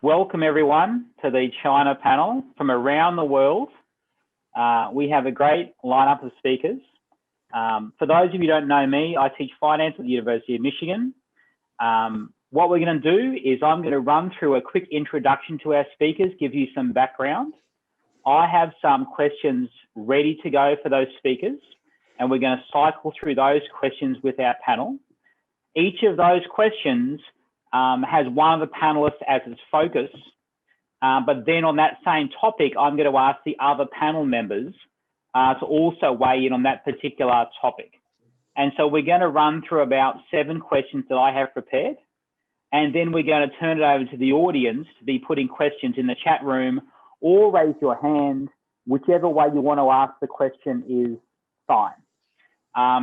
Welcome everyone to the China panel from around the world. We have a great lineup of speakers. For those of you who don't know me, I teach finance at the University of Michigan. What we're going to do is I'm going to run through a quick introduction to our speakers, give you some background. I have some questions ready to go for those speakers, and we're going to cycle through those questions with our panel. Each of those questions has one of the panelists as its focus, but then on that same topic, I'm going to ask the other panel members to also weigh in on that particular topic. And so we're going to run through about 7 questions that I have prepared, and then we're going to turn it over to the audience to be putting questions in the chat room or raise your hand. Whichever way you want to ask the question is fine.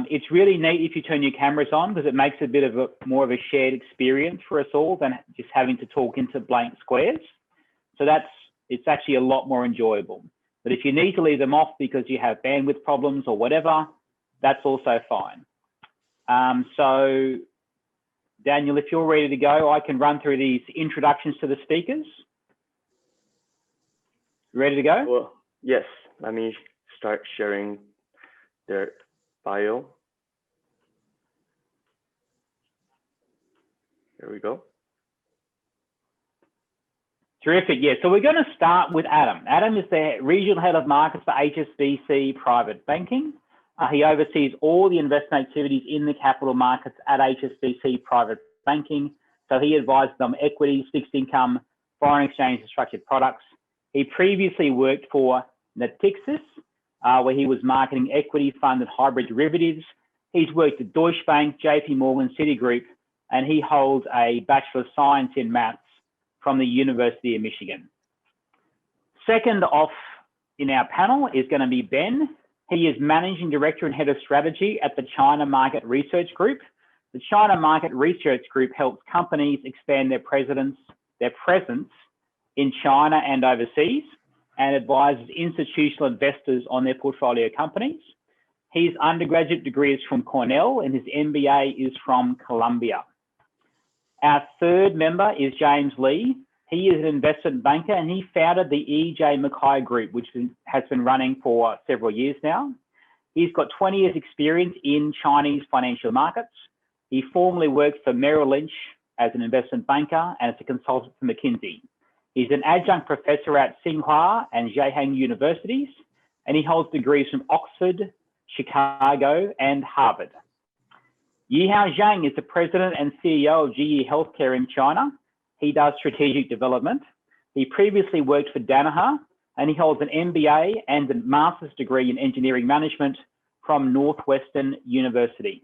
It's really neat if you turn your cameras on because it makes a bit of more of a shared experience for us all than just having to talk into blank squares. So it's actually a lot more enjoyable. But if you need to leave them off because you have bandwidth problems or whatever, that's also fine. So Daniel, if you're ready to go, I can run through these introductions to the speakers. Ready to go? Well, yes, let me start sharing their bio. There we go. Terrific. Yeah, so we're going to start with Adam. Adam is the Regional Head of Markets for HSBC Private Banking. He oversees all the investment activities in the capital markets at HSBC Private Banking. So he advises on equities, fixed income, foreign exchange and structured products. He previously worked for Natixis, where he was marketing equity fund and hybrid derivatives. He's worked at Deutsche Bank, JP Morgan, Citigroup, and he holds a Bachelor of Science in Maths from the University of Michigan. Second off in our panel is going to be Ben. He is Managing Director and Head of Strategy at the China Market Research Group. The China Market Research Group helps companies expand their presence in China and overseas, and advises institutional investors on their portfolio companies. His undergraduate degree is from Cornell and his MBA is from Columbia. Our third member is James Lee. He is an investment banker and he founded the E.J. Mackay Group, which has been running for several years now. He's got 20 years experience in Chinese financial markets. He formerly worked for Merrill Lynch as an investment banker and as a consultant for McKinsey. He's an adjunct professor at Tsinghua and Zhejiang universities, and he holds degrees from Oxford, Chicago, and Harvard. Yihao Zhang is the president and CEO of GE Healthcare in China. He does strategic development. He previously worked for Danaher, and he holds an MBA and a master's degree in engineering management from Northwestern University.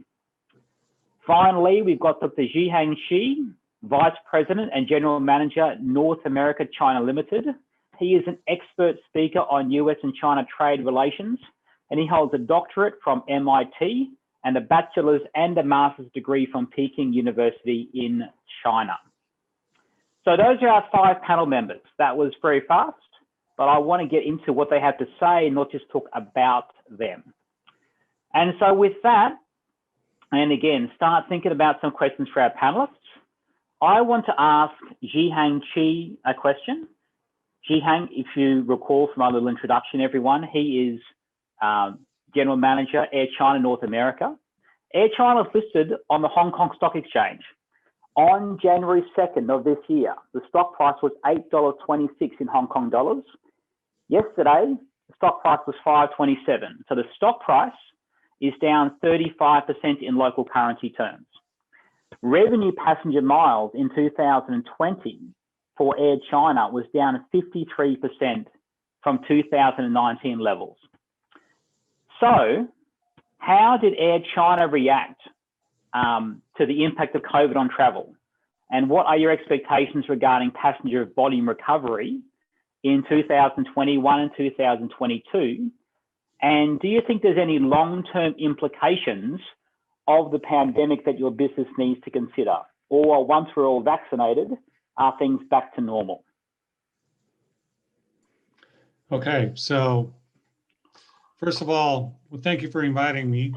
Finally, we've got Dr. Zhihang Shi, Vice President and General Manager, North America China Limited. He is an expert speaker on US and China trade relations, and he holds a doctorate from MIT and a bachelor's and a master's degree from Peking University in China. So those are our 5 panel members. That was very fast, but I want to get into what they have to say and not just talk about them. And so with that, and again, start thinking about some questions for our panelists. I want to ask Zhihang Shi a question. Zhihang, if you recall from my little introduction, everyone, he is General Manager, Air China North America. Air China is listed on the Hong Kong Stock Exchange. On January 2nd of this year, the stock price was $8.26 in Hong Kong dollars. Yesterday, the stock price was $5.27. So the stock price is down 35% in local currency terms. Revenue passenger miles in 2020 for Air China was down 53% from 2019 levels. So how did Air China react to the impact of COVID on travel? And what are your expectations regarding passenger volume recovery in 2021 and 2022? And do you think there's any long-term implications of the pandemic that your business needs to consider? Or once we're all vaccinated, are things back to normal? Okay, so first of all, well, thank you for inviting me,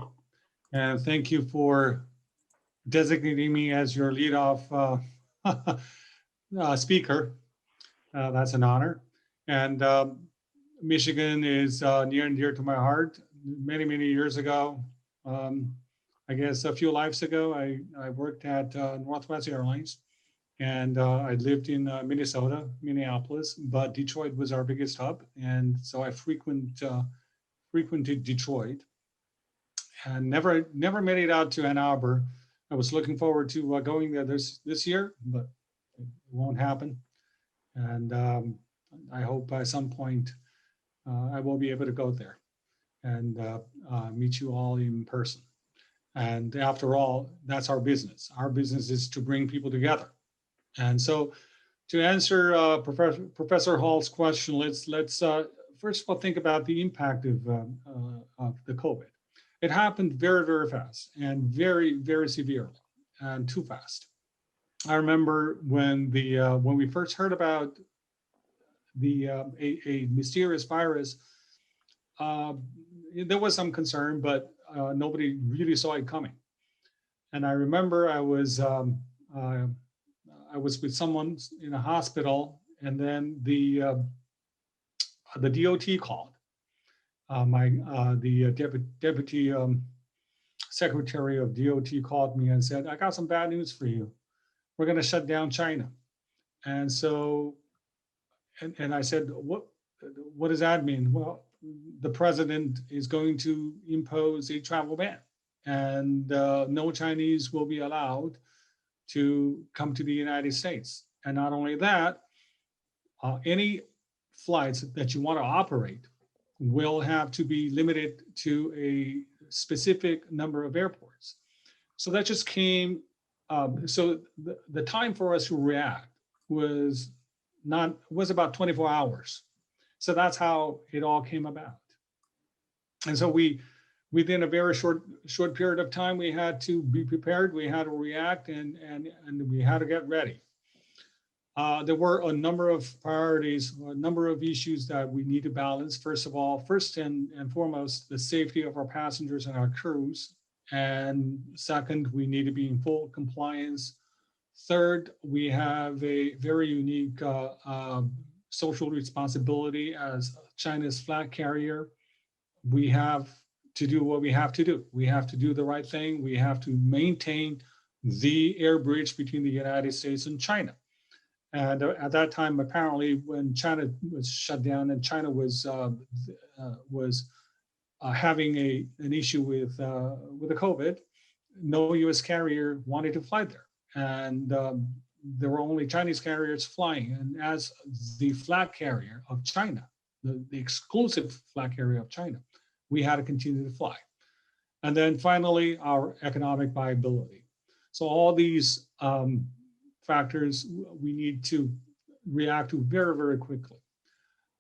and thank you for designating me as your lead-off speaker. That's an honor. And Michigan is near and dear to my heart. Many, many years ago, I guess a few lives ago, I worked at Northwest Airlines, and I lived in Minnesota, Minneapolis, but Detroit was our biggest hub. And so I frequented Detroit and never made it out to Ann Arbor. I was looking forward to going there this year, but it won't happen. And I hope at some point I will be able to go there and meet you all in person. And after all, that's our business. Our business is to bring people together. And so to answer Professor Hall's question, let's first of all think about the impact of the COVID. It happened very, very fast and very, very severely, and too fast. I remember when we first heard about a mysterious virus, there was some concern, but nobody really saw it coming. And I remember I was with someone in a hospital, and then the DOT called. The deputy secretary of DOT called me and said, "I got some bad news for you. We're going to shut down China." And so, and I said, what does that mean? Well, the president is going to impose a travel ban, and no Chinese will be allowed to come to the United States. And not only that, any flights that you want to operate will have to be limited to a specific number of airports. So that just came, so the time for us to react was about 24 hours. So that's how it all came about. And so within a very short period of time, we had to be prepared, we had to react, and we had to get ready. There were a number of priorities, a number of issues that we need to balance. First and foremost, the safety of our passengers and our crews. And second, we need to be in full compliance. Third, we have a very unique social responsibility as China's flag carrier. We have to do what we have to do. We have to do the right thing. We have to maintain the air bridge between the United States and China. And at that time, apparently, when China was shut down and China was having an issue with the COVID, no U.S. carrier wanted to fly there, and there were only Chinese carriers flying. And as the flag carrier of China, the exclusive flag carrier of China, we had to continue to fly. And then finally, our economic viability. So all these factors we need to react to very, very quickly.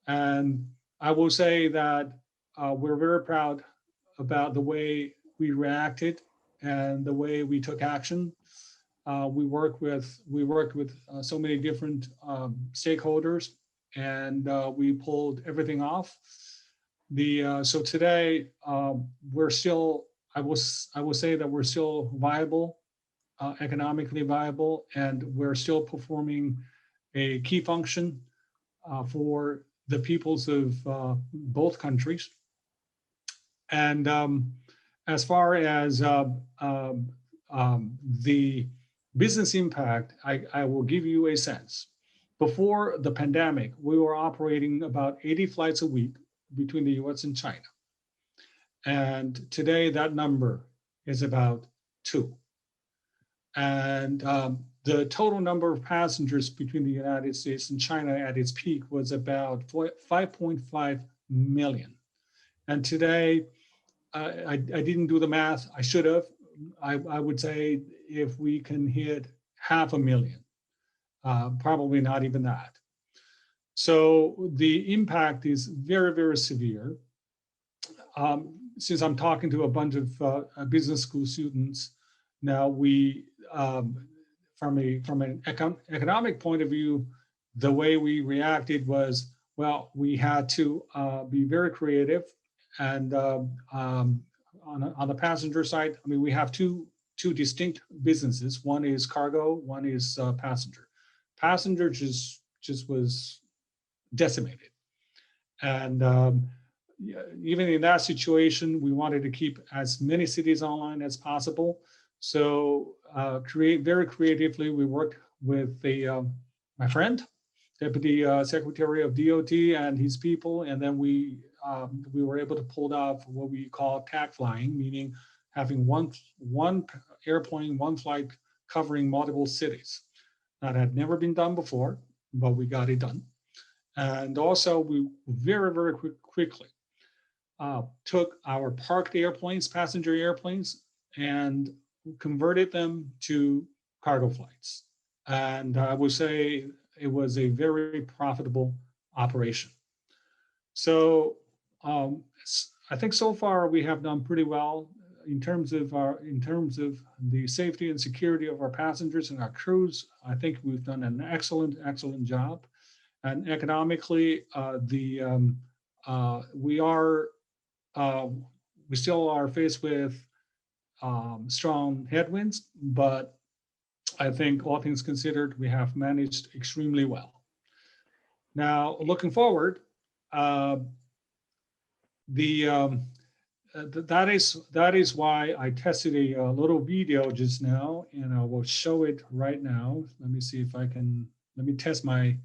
And I will say that we're very proud about the way we reacted and the way we took action. We worked with so many different stakeholders, and we pulled everything off. So today we're still, I will say that we're still viable, economically viable, and we're still performing a key function for the peoples of both countries. And as far as the business impact, I will give you a sense. Before the pandemic, we were operating about 80 flights a week between the US and China. And today that number is about 2. And the total number of passengers between the United States and China at its peak was about 5.5 million. And today, I didn't do the math, I should have. I would say if we can hit 500,000, probably not even that. So the impact is very, very severe. Since I'm talking to a bunch of business school students, now we, from an economic point of view, the way we reacted was, well, we had to be very creative. And on the passenger side, I mean, we have two distinct businesses. One is cargo, one is passenger. Passenger just was decimated. And even in that situation, we wanted to keep as many cities online as possible. So very creatively, we worked with my friend, Deputy Secretary of DOT and his people, and then we were able to pull off what we call tag flying, meaning having one airplane, one flight covering multiple cities. That had never been done before, but we got it done. And also, we very quickly took our parked airplanes, passenger airplanes, and converted them to cargo flights. And I would say it was a very profitable operation. So I think so far we have done pretty well in terms of the safety and security of our passengers and our crews. I think we've done an excellent job. And economically, we still are faced with strong headwinds, but I think all things considered, we have managed extremely well. Now, looking forward, that is why I tested a little video just now, and I will show it right now. Let me see if I can. Let me test my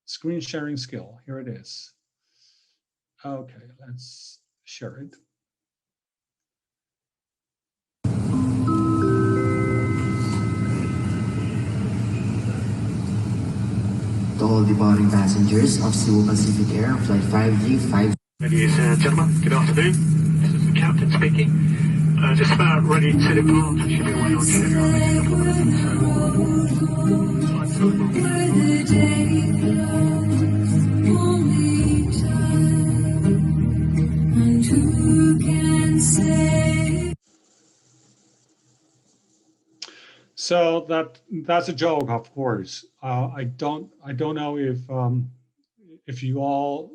screen sharing skill. Here it is. Okay, let's share it. To all departing passengers of Cebu Pacific Air Flight 5G5. Ladies and gentlemen, good afternoon. This is the captain speaking. Just about ready to depart. Should be away on schedule in a couple of minutes. So that's a joke, of course. I don't know if you all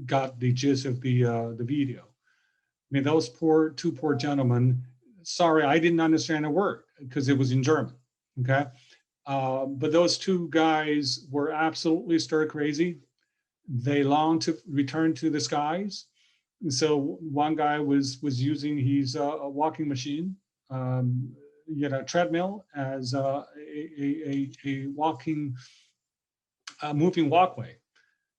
got the gist of the video. I mean, those two poor gentlemen. Sorry, I didn't understand a word because it was in German. Okay, but those two guys were absolutely stir crazy. They longed to return to the skies. And so one guy was using his walking machine. Treadmill as a walking, moving walkway.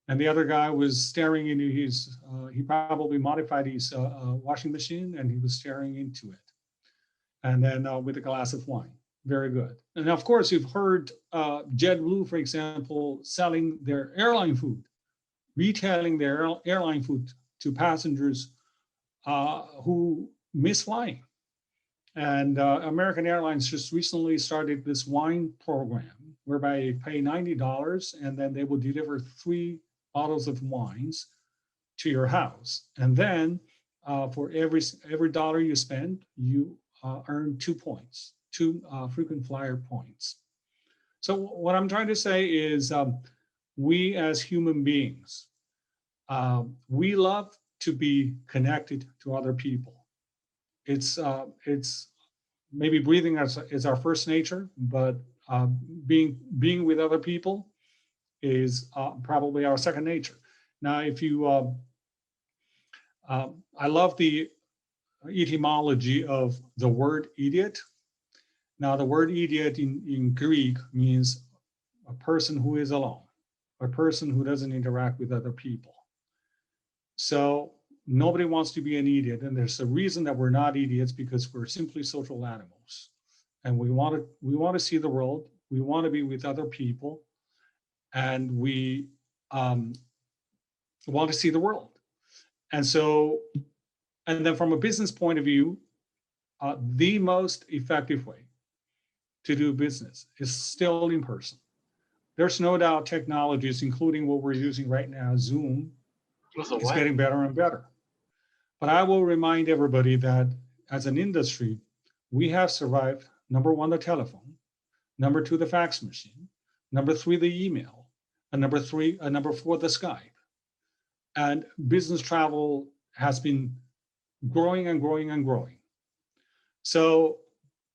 And the other guy was staring into his, he probably modified his washing machine and he was staring into it. And then with a glass of wine, very good. And of course, you've heard JetBlue, for example, selling their airline food, retailing their airline food to passengers who miss flying. And American Airlines just recently started this wine program whereby you pay $90 and then they will deliver 3 bottles of wines to your house. And then for every dollar you spend, you earn 2 points, 2 frequent flyer points. So what I'm trying to say is we as human beings, we love to be connected to other people. It's maybe breathing is our first nature, but being with other people is probably our second nature. Now, if you, I love the etymology of the word idiot. Now, the word idiot in Greek means a person who is alone, a person who doesn't interact with other people. So nobody wants to be an idiot, and there's a reason that we're not idiots because we're simply social animals, and we want to see the world. We want to be with other people, and we want to see the world. And so, and then from a business point of view, the most effective way to do business is still in person. There's no doubt technologies, including what we're using right now, Zoom, is getting better and better. But I will remind everybody that as an industry, we have survived, number 1, the telephone, number 2, the fax machine, number 3, the email, and number 4, the Skype. And business travel has been growing and growing and growing. So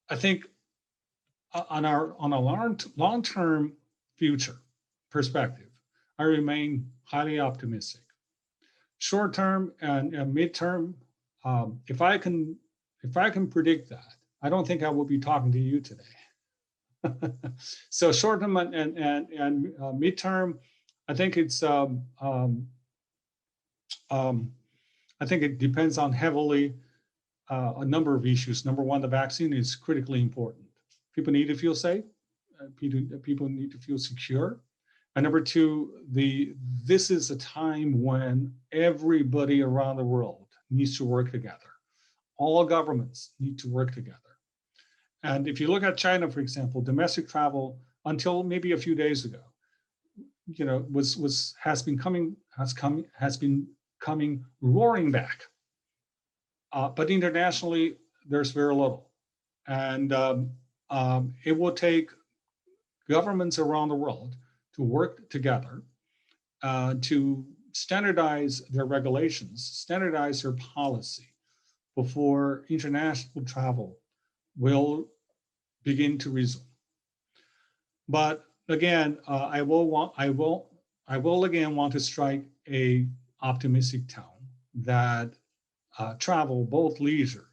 I think on a long-term future, perspective, I remain highly optimistic. Short term and midterm, if I can predict that, I don't think I will be talking to you today. So short term and midterm, I think it's I think it depends on heavily a number of issues. Number one, the vaccine is critically important. People need to feel safe. People need to feel secure. And number two, this is a time when everybody around the world needs to work together. All governments need to work together. And if you look at China, for example, domestic travel until maybe a few days ago, has been coming roaring back. But internationally, there's very little, and it will take governments around the world to work together to standardize their regulations, standardize their policy before international travel will begin to resume. But again, I will again want to strike a optimistic tone that travel, both leisure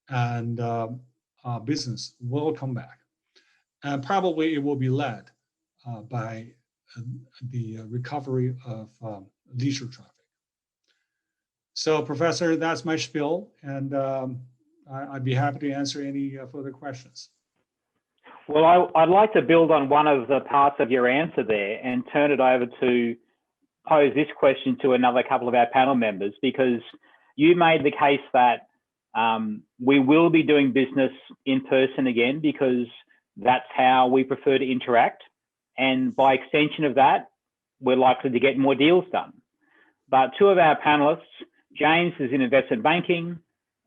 and business, will come back, and probably it will be led by the recovery of leisure traffic. So, Professor, that's my spiel, and I'd be happy to answer any further questions. Well, I'd like to build on one of the parts of your answer there and turn it over to pose this question to another couple of our panel members, because you made the case that we will be doing business in person again because that's how we prefer to interact. And by extension of that, we're likely to get more deals done. But two of our panelists, James is in investment banking,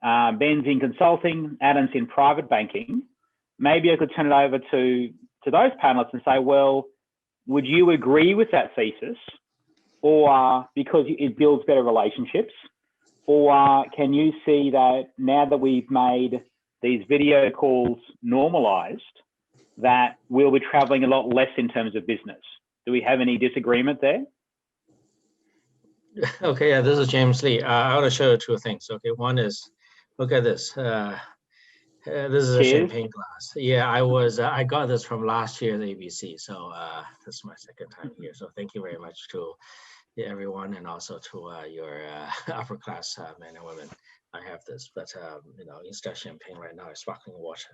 Ben's in consulting, Adam's in private banking. Maybe I could turn it over to those panelists and say, well, would you agree with that thesis? Or because it builds better relationships? Or can you see that now that we've made these video calls normalized, that we'll be traveling a lot less in terms of business? Do we have any disagreement there? Okay, yeah, this is James Lee. I want to show you two things. Okay, one is, look at this. This is a champagne glass. Yeah, I got this from last year's ABC. So this is my second time here. So thank you very much to everyone, and also to your upper class men and women. I have this, but instead of champagne right now, it's sparkling water.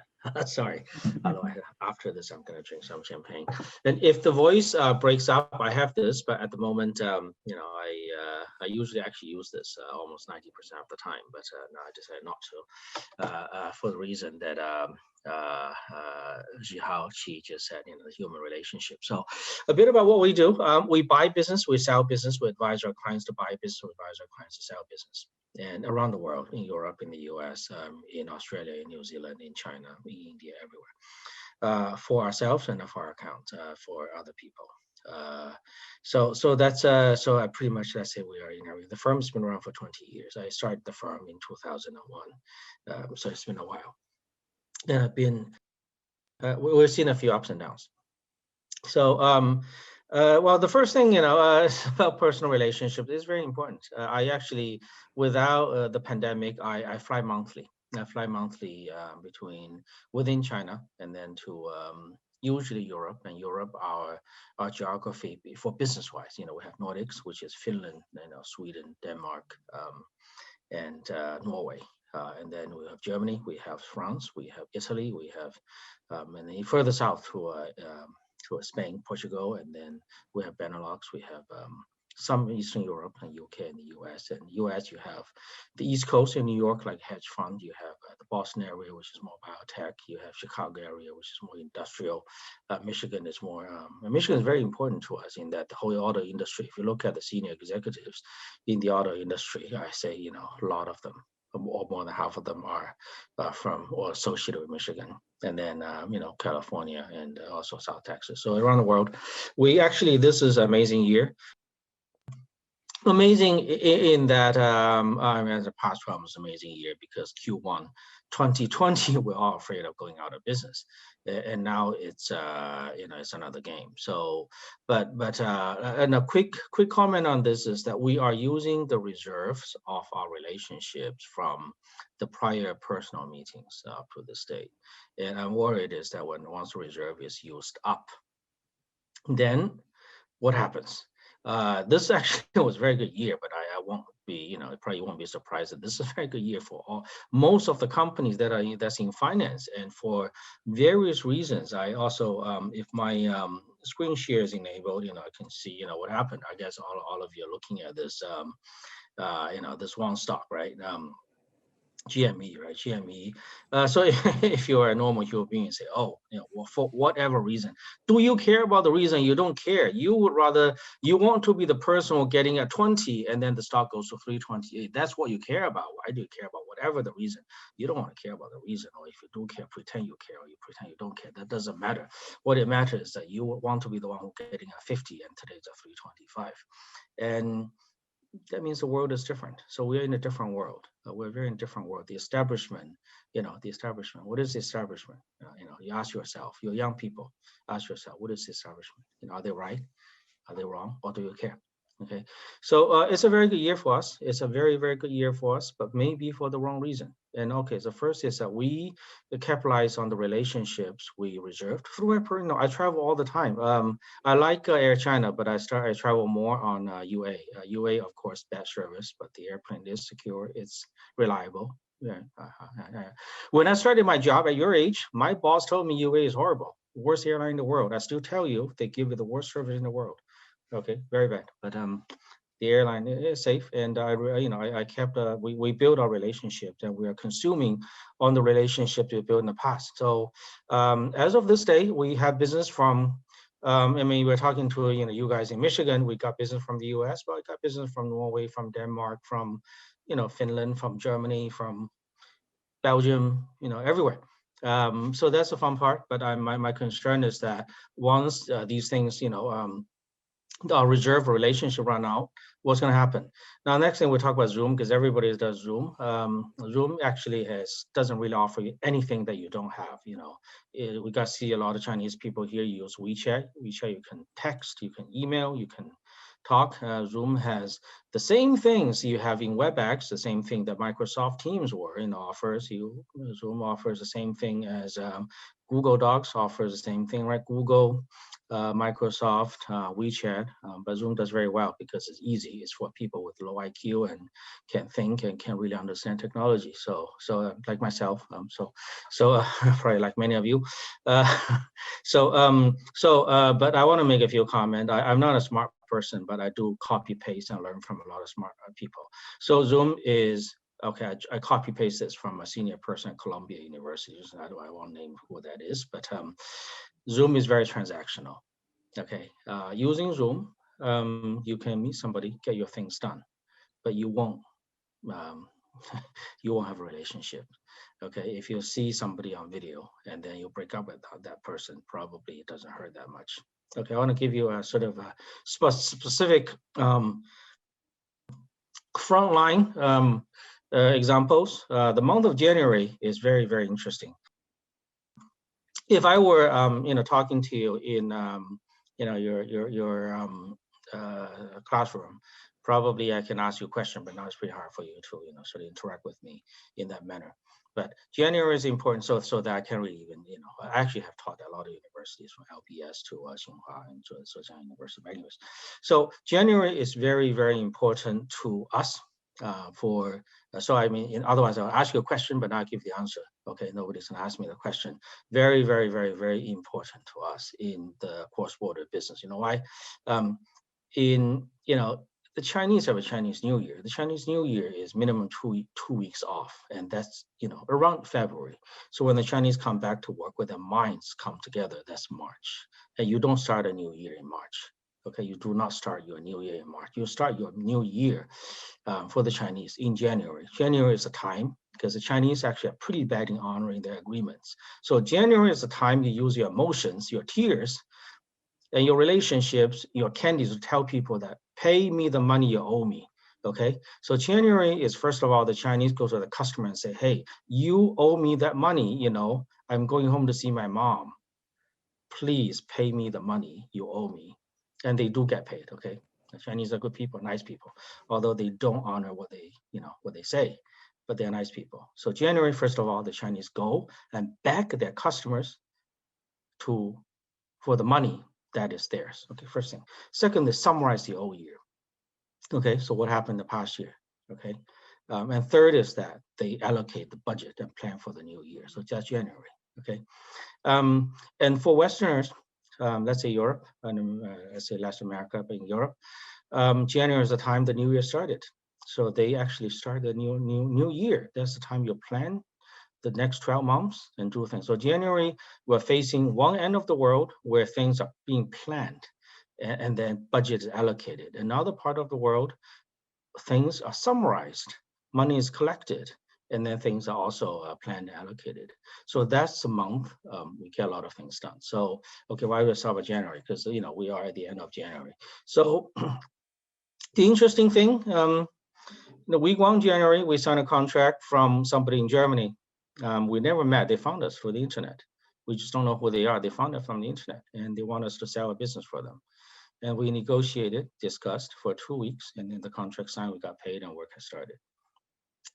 Sorry. Otherwise, after this, I'm gonna drink some champagne. And if the voice breaks up, I have this, but at the moment, I usually actually use this almost 90% of the time, but now I decided not to, for the reason that Zhihao Qi just said, the human relationship. So a bit about what we do. We buy business, we sell business, we advise our clients to buy business, we advise our clients to sell business. And around the world, in Europe, in the US, in Australia, in New Zealand, in China, in India, everywhere, for ourselves and for our account, for other people. So that's so pretty much, let's say we are in everything. The firm's been around for 20 years. I started the firm in 2001, so it's been a while. And I've been, we've seen a few ups and downs. So, well, the first thing, about personal relationships is very important. I actually, without the pandemic, I fly monthly. I fly monthly within China and then to usually Europe. And Europe, our geography for business-wise, we have Nordics, which is Finland, Sweden, Denmark, and Norway. And then we have Germany, we have France, we have Italy, we have, and then further south to Spain, Portugal, and then we have Benelux, we have some Eastern Europe and UK and the US. And US, you have the East Coast in New York, like hedge fund, you have the Boston area, which is more biotech, you have Chicago area, which is more industrial. Michigan is more, Michigan is very important to us in that the whole auto industry, if you look at the senior executives in the auto industry, I say, a lot of them, or more than half of them are from or associated with Michigan, and then California and also South Texas. So around the world, this is an amazing year. amazing in that I mean, the past 12 months amazing year because Q1 2020 we're all afraid of going out of business, and now it's you know, it's another game. So but and a quick comment on this is that we are using the reserves of our relationships from the prior personal meetings to this date, and I'm worried is that once the reserve is used up, then what happens? This actually was a very good year, but I won't be, you know, probably won't be surprised that this is a very good year for most of the companies that's in finance, and for various reasons. I also, if my screen share is enabled, you know, I can see, you know, what happened. I guess all of you are looking at this, you know, this one stock, right? GME, right? GME. So if you're a normal human being and say, oh, you know, well, for whatever reason, do you care about the reason? You don't care. You would rather, you want to be the person who getting a 20 and then the stock goes to 328. That's what you care about. Why do you care about whatever the reason? You don't want to care about the reason, or if you do care, pretend you care, or you pretend you don't care. That doesn't matter. What it matters is that you want to be the one who getting a 50 and today's a 325. And that means the world is different. So we're in a different world. We're very in a different world. The establishment, you know, the establishment. What is the establishment? You know, you ask yourself, you're young people, ask yourself, what is the establishment? You know, are they right? Are they wrong? Or do you care? Okay, so it's a very good year for us. It's a very, very good year for us, but maybe for the wrong reason. And okay, the first is that we capitalize on the relationships we reserved through you know, I travel all the time. I like Air China, but I travel more on UA. UA, of course, bad service, but the airplane is secure. It's reliable. Yeah. When I started my job at your age, my boss told me UA is horrible, worst airline in the world. I still tell you, they give you the worst service in the world. Okay, very bad. But the airline is safe, and I kept. We built our relationships, and we are consuming on the relationships we built in the past. So as of this day, we have business from. I mean, we're talking to you guys in Michigan. We got business from the U.S., but we got business from Norway, from Denmark, from Finland, from Germany, from Belgium, everywhere. So that's the fun part. But my concern is that once these things, our reserve relationship run out, what's going to happen? Now, next thing we'll talk about Zoom, because everybody does Zoom. Zoom actually doesn't really offer you anything that you don't have. We got to see a lot of Chinese people here use WeChat. WeChat, you can text, you can email, you can talk. Zoom has the same things you have in WebEx, the same thing that Microsoft Teams offers. Zoom offers the same thing as Google Docs offers the same thing, right? Google, Microsoft, WeChat, but Zoom does very well because it's easy. It's for people with low IQ and can think and can really understand technology. So like myself, probably like many of you. But I want to make a few comments. I'm not a smart person, but I do copy paste and learn from a lot of smart people. So Zoom is, okay, I copy paste this from a senior person at Columbia University. I won't name who that is, but Zoom is very transactional. Okay, using Zoom, you can meet somebody, get your things done, but you won't have a relationship. Okay, if you see somebody on video and then you break up with that person, probably it doesn't hurt that much. Okay, I want to give you a sort of a specific frontline examples. The month of January is very, very interesting. If I were, talking to you in, your classroom, probably I can ask you a question, but now it's pretty hard for you to, sort of interact with me in that manner. But January is important, so that I can really even, I actually have taught at a lot of universities from LBS to Tsinghua and to Zhejiang University. But anyways, so January is very, very important to us. So I mean, otherwise I'll ask you a question, but not give the answer. Okay, nobody's gonna ask me the question. Very, very, very, very important to us in the cross-border business. You know why? The Chinese have a Chinese New Year. The Chinese New Year is minimum two weeks off, and that's around February. So when the Chinese come back to work, with their minds come together, that's March. And you don't start a new year in March. Okay, you do not start your new year in March. You start your new year for the Chinese in January. January is a time because the Chinese actually are pretty bad in honoring their agreements. So January is the time you use your emotions, your tears, and your relationships, your candies to tell people that pay me the money you owe me. Okay, so January is, first of all, the Chinese go to the customer and say, hey, you owe me that money, you know, I'm going home to see my mom. Please pay me the money you owe me. And they do get paid, okay? The Chinese are good people, nice people, although they don't honor what they, you know, what they say, but they're nice people. So January, first of all, the Chinese go and beg their customers for the money that is theirs. Okay, first thing. Second, they summarize the whole year. Okay, so what happened the past year? Okay, and third is that they allocate the budget and plan for the new year. So that's January. Okay, and for Westerners, let's say Europe, and let's say Latin America, but in Europe, January is the time the new year started. So they actually start the new year. That's the time you plan the next 12 months and do things. So January, we're facing one end of the world where things are being planned, and then budget is allocated. Another part of the world, things are summarized, money is collected, and then things are also planned and allocated. So that's the month we get a lot of things done. So, okay, why we start with January? Because, you know, we are at the end of January. So the interesting thing, the week 1 January, we signed a contract from somebody in Germany. We never met, they found us through the internet. We just don't know who they are. They found us from the internet, and they want us to sell a business for them. And we negotiated, discussed for 2 weeks, and then the contract signed, we got paid, and work has started.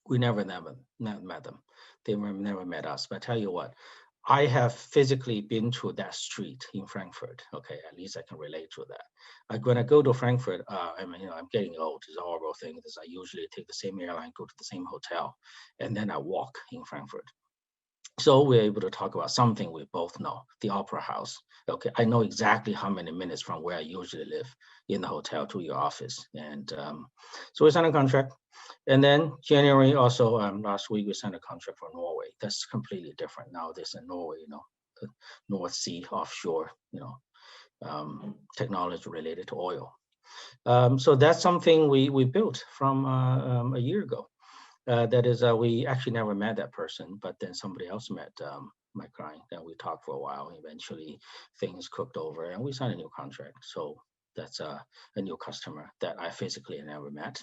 We never met them. They never met us. But I tell you what, I have physically been to that street in Frankfurt. Okay, at least I can relate to that. Like when I go to Frankfurt, I mean, you know, I'm getting old. It's a horrible thing. Because I usually take the same airline, go to the same hotel, and then I walk in Frankfurt. So we're able to talk about something we both know, the Opera House. Okay, I know exactly how many minutes from where I usually live in the hotel to your office. And so we signed a contract. And then January also, last week, we signed a contract for Norway. That's completely different. Now this in Norway, you know, the North Sea offshore, you know, technology related to oil. So that's something we built from a year ago. That is, we actually never met that person, but then somebody else met my client, and we talked for a while. Eventually, things cooked over, and we signed a new contract. So that's a new customer that I physically never met.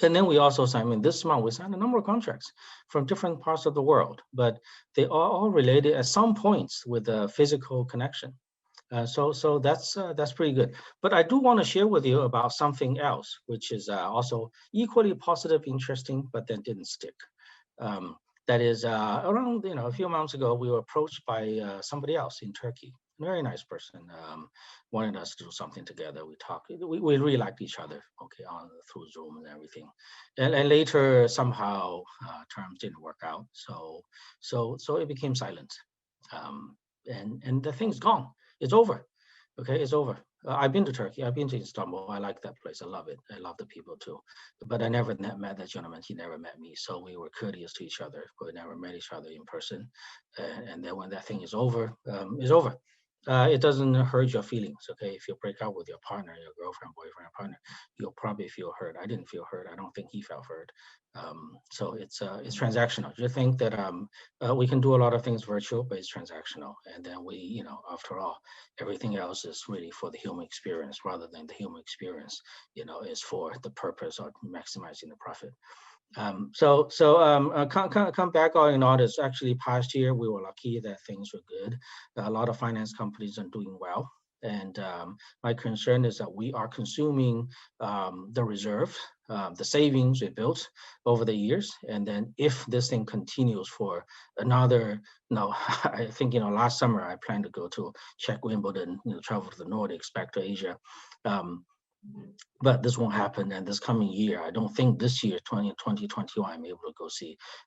And then we also signed, I mean, this month, we signed a number of contracts from different parts of the world, but they are all related at some points with a physical connection. So that's pretty good. But I do want to share with you about something else, which is also equally positive, interesting, but then didn't stick. That is around, you know, a few months ago, we were approached by somebody else in Turkey. Very nice person, wanted us to do something together. We talked, we really liked each other, okay, through Zoom and everything. And later, somehow, terms didn't work out. So it became silent. And the thing's gone. It's over. Okay, it's over. I've been to Turkey. I've been to Istanbul. I like that place. I love it. I love the people too. But I never met that gentleman. He never met me. So we were courteous to each other, but we never met each other in person. And then when that thing is over, it's over. It doesn't hurt your feelings. Okay, if you break up with your partner, your girlfriend, boyfriend, or partner, you'll probably feel hurt. I didn't feel hurt. I don't think he felt hurt. So it's transactional. You think that we can do a lot of things virtual, but it's transactional. And then we, you know, after all, everything else is really for the human experience rather than the human experience, you know, is for the purpose of maximizing the profit. Come back all in all, this actually past year, we were lucky that things were good. A lot of finance companies are doing well. And my concern is that we are consuming the reserve, the savings we built over the years. And then if this thing continues for another, no, I think, you know, last summer I planned to go to Czech Wimbledon, you know, travel to the Nordics, back to Asia. But this won't happen. And this coming year, I don't think this year, 2021, I'm able to go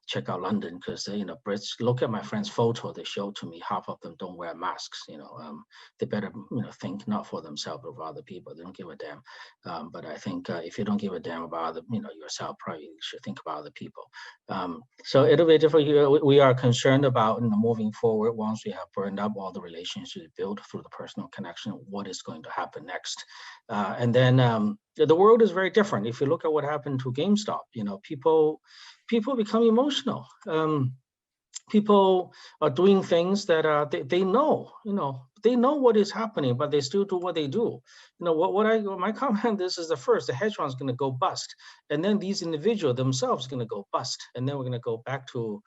check out London, because, you know, Brits, look at my friend's photo they showed to me, half of them don't wear masks, you know, they better, you know, think not for themselves, but for other people. They don't give a damn. But I think if you don't give a damn about other, you know, yourself, probably you should think about other people. So it'll be different. We are concerned about, you know, moving forward, once we have burned up all the relationships built through the personal connection, what is going to happen next. And then the world is very different. If you look at what happened to GameStop, you know, people become emotional. people are doing things that they know, they know what is happening, but they still do what they do. My comment on this is the hedge fund is going to go bust, and then these individuals themselves are going to go bust, and then we're going to go back to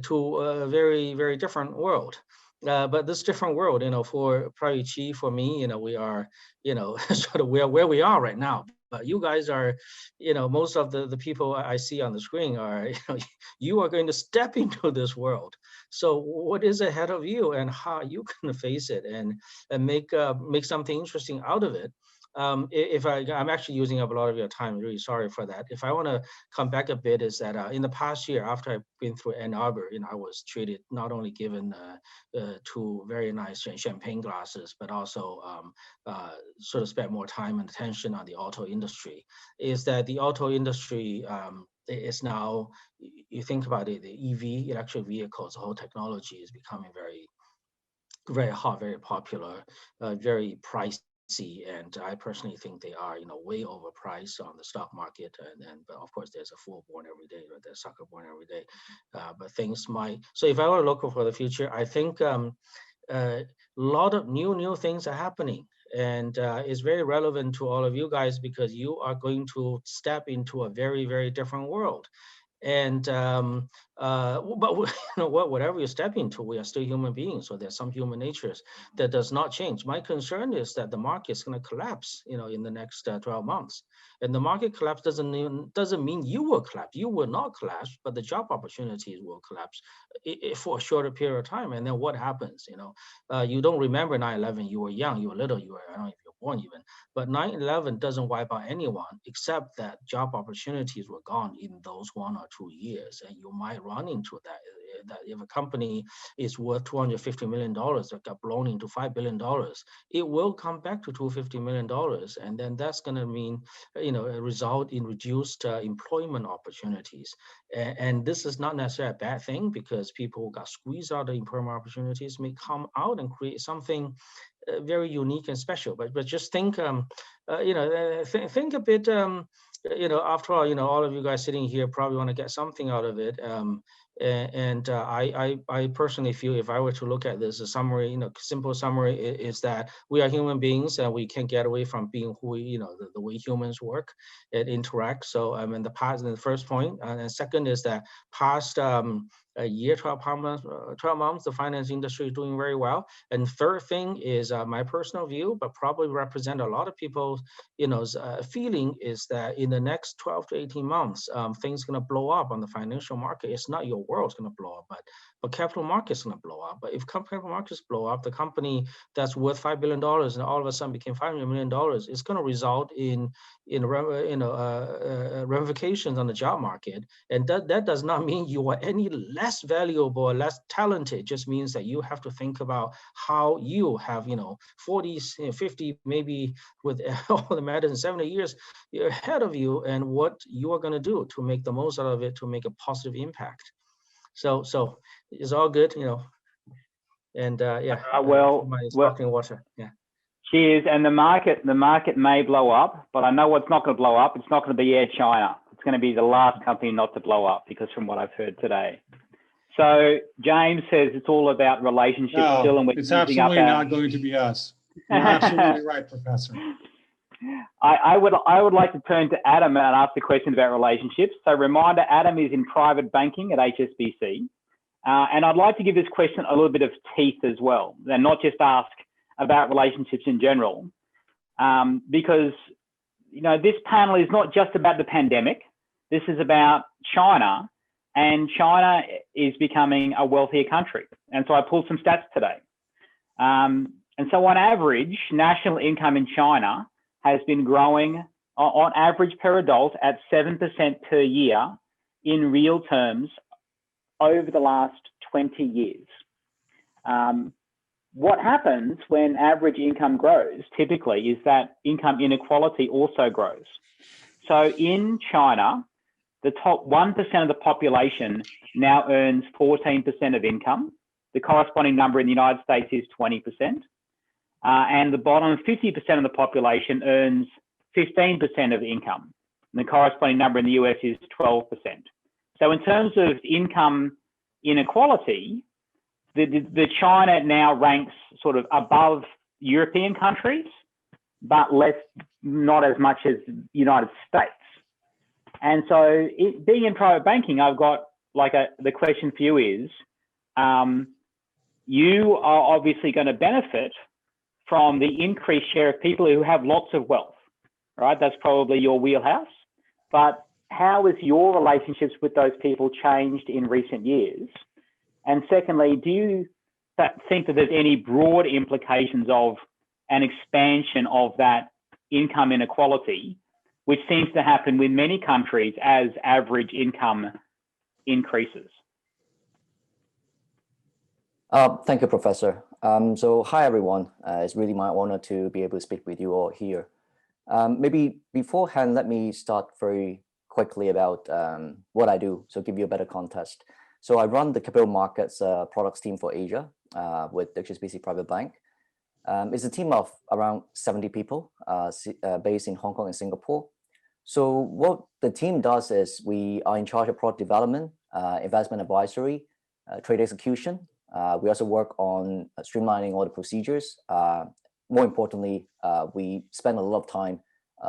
to a very, very different world. But this different world, for probably Chi, for me, we are, sort of where we are right now. But you guys are, most of the people I see on the screen are, you are going to step into this world. So what is ahead of you, and how you can face it and make something interesting out of it. I'm actually using up a lot of your time, really sorry for that. If I want to come back a bit, is that in the past year, after I've been through Ann Arbor, I was treated, not only given 2 very nice champagne glasses, but also sort of spent more time and attention on the auto industry. Is that the auto industry is now, you think about it, the EV, electric vehicles, the whole technology is becoming very, very hot, very popular, very pricey. And I personally think they are, way overpriced on the stock market. But of course, there's a fool born every day, or there's a sucker born every day. But things might. So if I were to look for the future, I think a lot of new things are happening, and it's very relevant to all of you guys, because you are going to step into a very, very different world. And but whatever you step into, we are still human beings. So there's some human natures that does not change. My concern is that the market is going to collapse, in the next 12 months. And the market collapse doesn't mean you will collapse. You will not collapse, but the job opportunities will collapse for a shorter period of time. And then what happens? You don't remember 9/11. You were young. You were little. I don't know if you're born even. But 9/11 doesn't wipe out anyone, except that job opportunities were gone in those 1 or 2 years. And you might run into that if a company is worth $250 million that got blown into $5 billion, it will come back to $250 million. And then that's going to mean, result in reduced employment opportunities. And this is not necessarily a bad thing, because people who got squeezed out of employment opportunities may come out and create something very unique and special. But just think, think a bit, after all of you guys sitting here probably want to get something out of it. I personally feel, if I were to look at this, a summary, simple summary is that we are human beings, and we can't get away from being who we, the way humans work and interact. So in the past, the first point, and second is that past a year, 12 months, the finance industry is doing very well. And third thing is my personal view, but probably represent a lot of people's, feeling, is that in the next 12 to 18 months, things going to blow up on the financial market. It's not your world's going to blow up, but capital markets going to blow up. But if capital markets blow up, the company that's worth $5 billion and all of a sudden became $500 million, it's going to result in ramifications on the job market. And that does not mean you are any less valuable or less talented. It just means that you have to think about how you have 40, 50, maybe with all the matters, 70 years ahead of you, and what you are going to do to make the most out of it, to make a positive impact. So it's all good, and yeah. My sparkling water. Yeah. Cheers. And the market may blow up, but I know what's not going to blow up. It's not going to be Air China. It's going to be the last company not to blow up, because from what I've heard today. So James says it's all about relationships still, and it's absolutely not going to be us. You're absolutely right, Professor. I would like to turn to Adam and ask a question about relationships. So reminder, Adam is in private banking at HSBC. And I'd like to give this question a little bit of teeth as well, and not just ask about relationships in general, because this panel is not just about the pandemic. This is about China, and China is becoming a wealthier country. And so I pulled some stats today. And so on average, national income in China has been growing on average per adult at 7% per year in real terms over the last 20 years. What happens when average income grows typically is that income inequality also grows. So in China, the top 1% of the population now earns 14% of income. The corresponding number in the United States is 20%. And the bottom 50% of the population earns 15% of income. And the corresponding number in the US is 12%. So in terms of income inequality, the China now ranks sort of above European countries, but not as much as United States. And so being in private banking, I've got the question for you is, you are obviously going to benefit from the increased share of people who have lots of wealth, right? That's probably your wheelhouse. But how has your relationships with those people changed in recent years? And secondly, do you think that there's any broad implications of an expansion of that income inequality, which seems to happen with many countries as average income increases? Thank you, Professor. So hi, everyone. It's really my honor to be able to speak with you all here. Maybe beforehand, let me start very quickly about what I do, so give you a better context. So I run the capital markets products team for Asia with HSBC Private Bank. It's a team of around 70 people based in Hong Kong and Singapore. So what the team does is we are in charge of product development, investment advisory, trade execution. We also work on streamlining all the procedures. More importantly, we spend a lot of time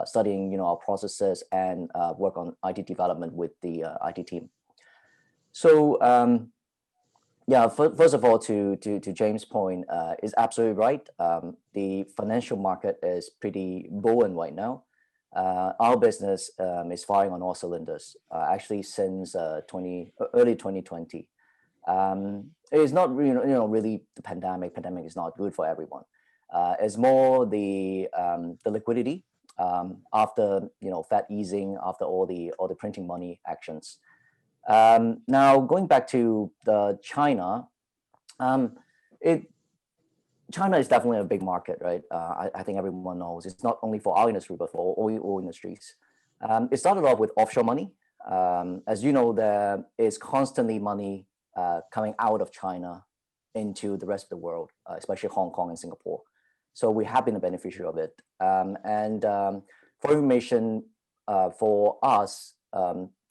studying, our processes and work on IT development with the IT team. So yeah, first of all, to James' point, is absolutely right. The financial market is pretty buoyant right now. Our business is firing on all cylinders. Actually, since early 2020. It's not really the pandemic. Pandemic is not good for everyone. It's more the liquidity after Fed easing, after all the printing money actions. Now going back to the China, China is definitely a big market, right? I think everyone knows it's not only for our industry but for all industries. It started off with offshore money. As you know, there is constantly money coming out of China into the rest of the world, especially Hong Kong and Singapore. So we have been a beneficiary of it. And for information, for us,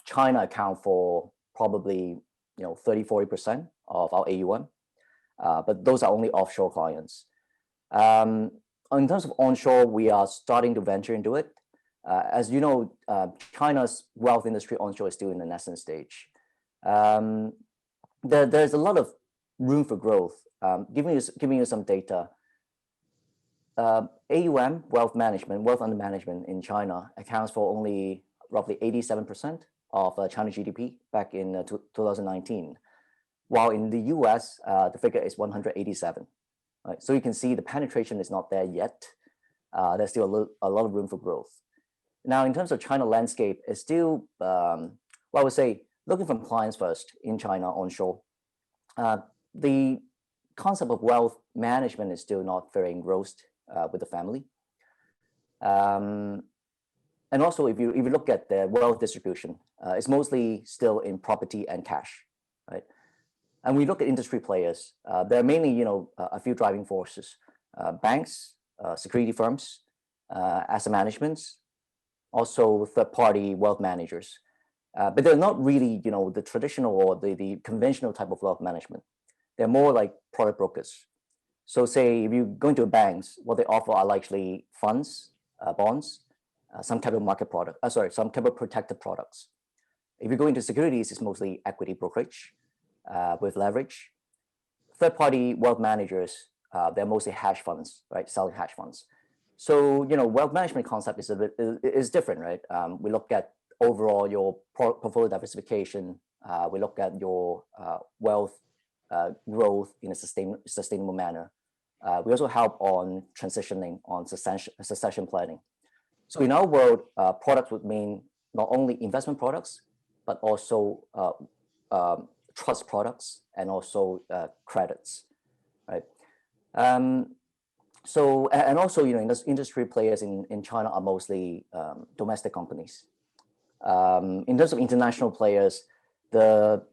China account for probably 30-40% of our AUM, but those are only offshore clients. In terms of onshore, we are starting to venture into it. As you know, China's wealth industry onshore is still in the nascent stage. There's a lot of room for growth. Giving you some data, AUM, wealth under management in China accounts for only roughly 87% of China GDP back in 2019, while in the US, the figure is 187. Right? So you can see the penetration is not there yet. There's still a lot of room for growth. Now, in terms of China landscape, it's still, I would say, looking from clients first in China onshore. The concept of wealth management is still not very engrossed with the family. And also, if you look at the wealth distribution, it's mostly still in property and cash, right? And we look at industry players. There are mainly, a few driving forces: banks, security firms, asset managements, also third-party wealth managers. But they're not really, the traditional or the conventional type of wealth management. They're more like product brokers. So say if you go into banks, what they offer are likely funds, bonds, some capital market product, some capital protected products. If you go into securities, it's mostly equity brokerage with leverage. Third-party wealth managers, they're mostly hedge funds, right? Selling hedge funds. So, wealth management concept is different, right? We look at overall your portfolio diversification. We look at your wealth growth in a sustainable manner. We also help on transitioning, on succession planning. So in our world, products would mean not only investment products, but also trust products and also credits, right? So, and also, industry players in China are mostly domestic companies. In terms of international players, the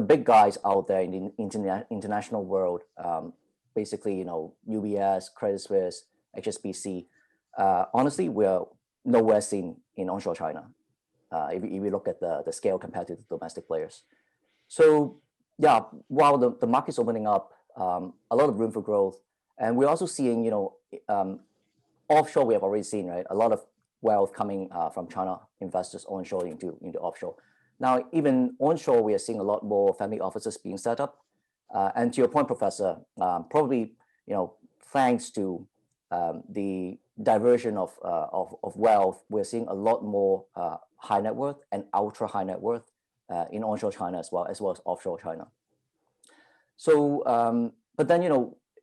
big guys out there in the international world, basically, UBS, Credit Suisse, HSBC, honestly, we're nowhere seen in onshore China. if we look at the scale compared to the domestic players. So yeah, while the market's opening up, a lot of room for growth. And we're also seeing, offshore, we have already seen, right? A lot of wealth coming from China investors onshore into offshore. Now, even onshore, we are seeing a lot more family offices being set up. And to your point, Professor, probably, thanks to the diversion of wealth, we're seeing a lot more high net worth and ultra high net worth in onshore China as well as offshore China. So, but then,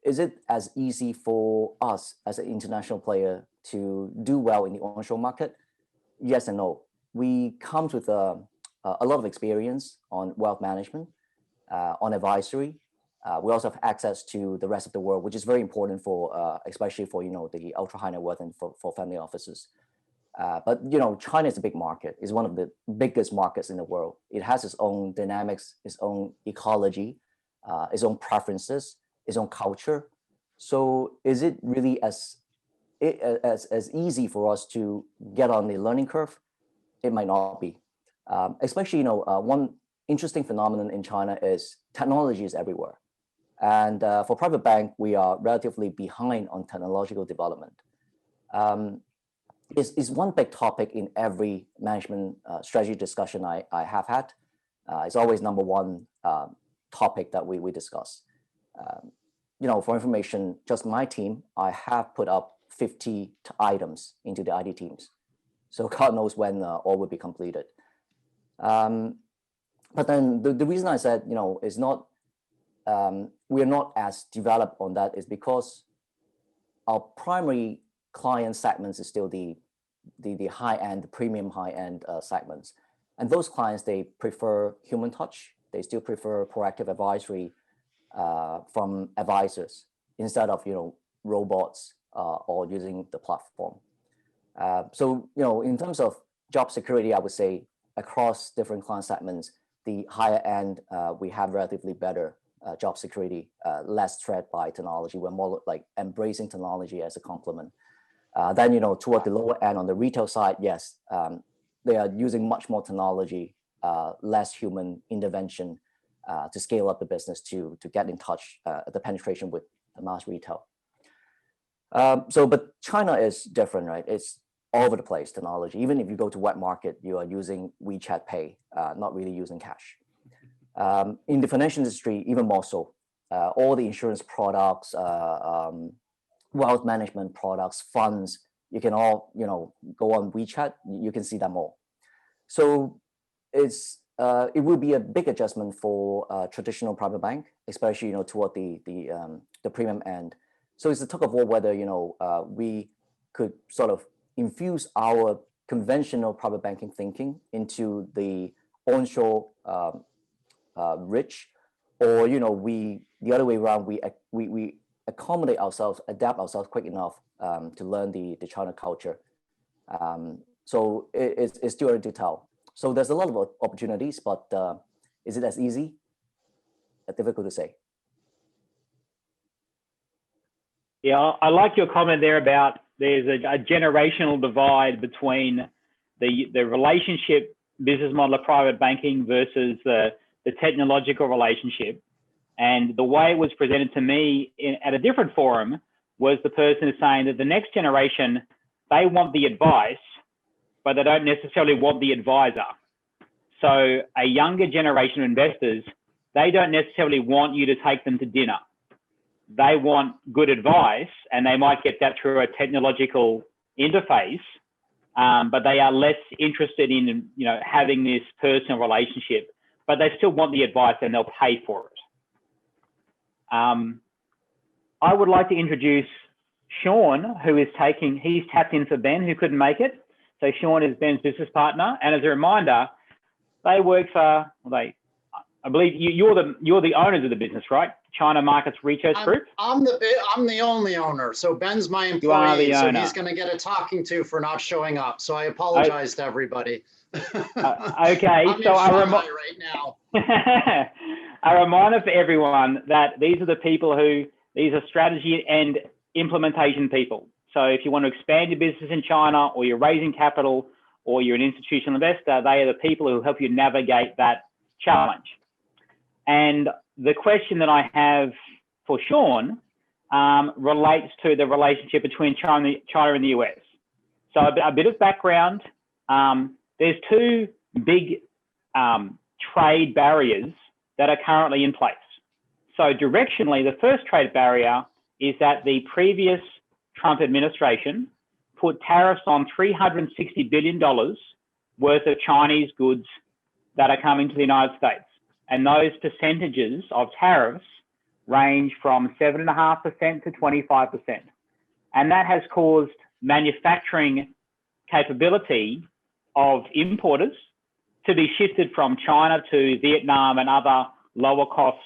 is it as easy for us as an international player to do well in the onshore market? Yes and no. We come with a lot of experience on wealth management, on advisory. We also have access to the rest of the world, which is very important for, especially for, the ultra high net worth and for family offices. But, China is a big market. It's one of the biggest markets in the world. It has its own dynamics, its own ecology, its own preferences, its own culture. So is it really as easy for us to get on the learning curve? It might not be. Especially, one interesting phenomenon in China is technology is everywhere. And for private bank, we are relatively behind on technological development. Is one big topic in every management strategy discussion I have had. It's always number one topic that we discuss. For information, just my team, I have put up 50 items into the ID teams. So God knows when all will be completed. But then the reason I said, is not, we're not as developed on that is because our primary client segments is still the high end, the premium high end segments. And those clients, they prefer human touch. They still prefer proactive advisory from advisors instead of, robots or using the platform. So, in terms of job security, I would say across different client segments, the higher end, we have relatively better job security, less threat by technology. We're more like embracing technology as a complement. Then, toward the lower end on the retail side, yes, they are using much more technology, less human intervention to scale up the business to get in touch, the penetration with the mass retail. But China is different, right? It's all over the place, technology. Even if you go to wet market, you are using WeChat Pay, not really using cash. In the financial industry, even more so. All the insurance products, wealth management products, funds, you can all, go on WeChat, you can see them all. So it will be a big adjustment for traditional private bank, especially, toward the premium end. So it's a tug of war whether, we could sort of infuse our conventional private banking thinking into the onshore rich, or, the other way around, we accommodate ourselves, adapt ourselves quick enough to learn the China culture. So it's too early to tell. So there's a lot of opportunities, but is it as easy? Difficult to say. Yeah, I like your comment there about there's a generational divide between the relationship business model of private banking versus the technological relationship. And the way it was presented to me at a different forum was the person is saying that the next generation, they want the advice, but they don't necessarily want the advisor. So a younger generation of investors, they don't necessarily want you to take them to dinner. They want good advice, and they might get that through a technological interface, but they are less interested in, having this personal relationship, but they still want the advice and they'll pay for it. I would like to introduce Sean, he's tapped in for Ben, who couldn't make it. So Sean is Ben's business partner. And as a reminder, they work for, I believe you're the owners of the business, right? China Markets Research Group. I'm the only owner. So Ben's my employee. You are the owner. So he's going to get a talking to for not showing up. So I apologize to everybody. Okay, I'm so in Shanghai right now. A reminder for everyone that these are the people these are strategy and implementation people. So if you want to expand your business in China, or you're raising capital, or you're an institutional investor, they are the people who help you navigate that challenge. And the question that I have for Sean relates to the relationship between China and the US. So a bit of background, there's two big trade barriers that are currently in place. So directionally, the first trade barrier is that the previous Trump administration put tariffs on $360 billion worth of Chinese goods that are coming to the United States. And those percentages of tariffs range from 7.5% to 25%. And that has caused manufacturing capability of importers to be shifted from China to Vietnam and other lower cost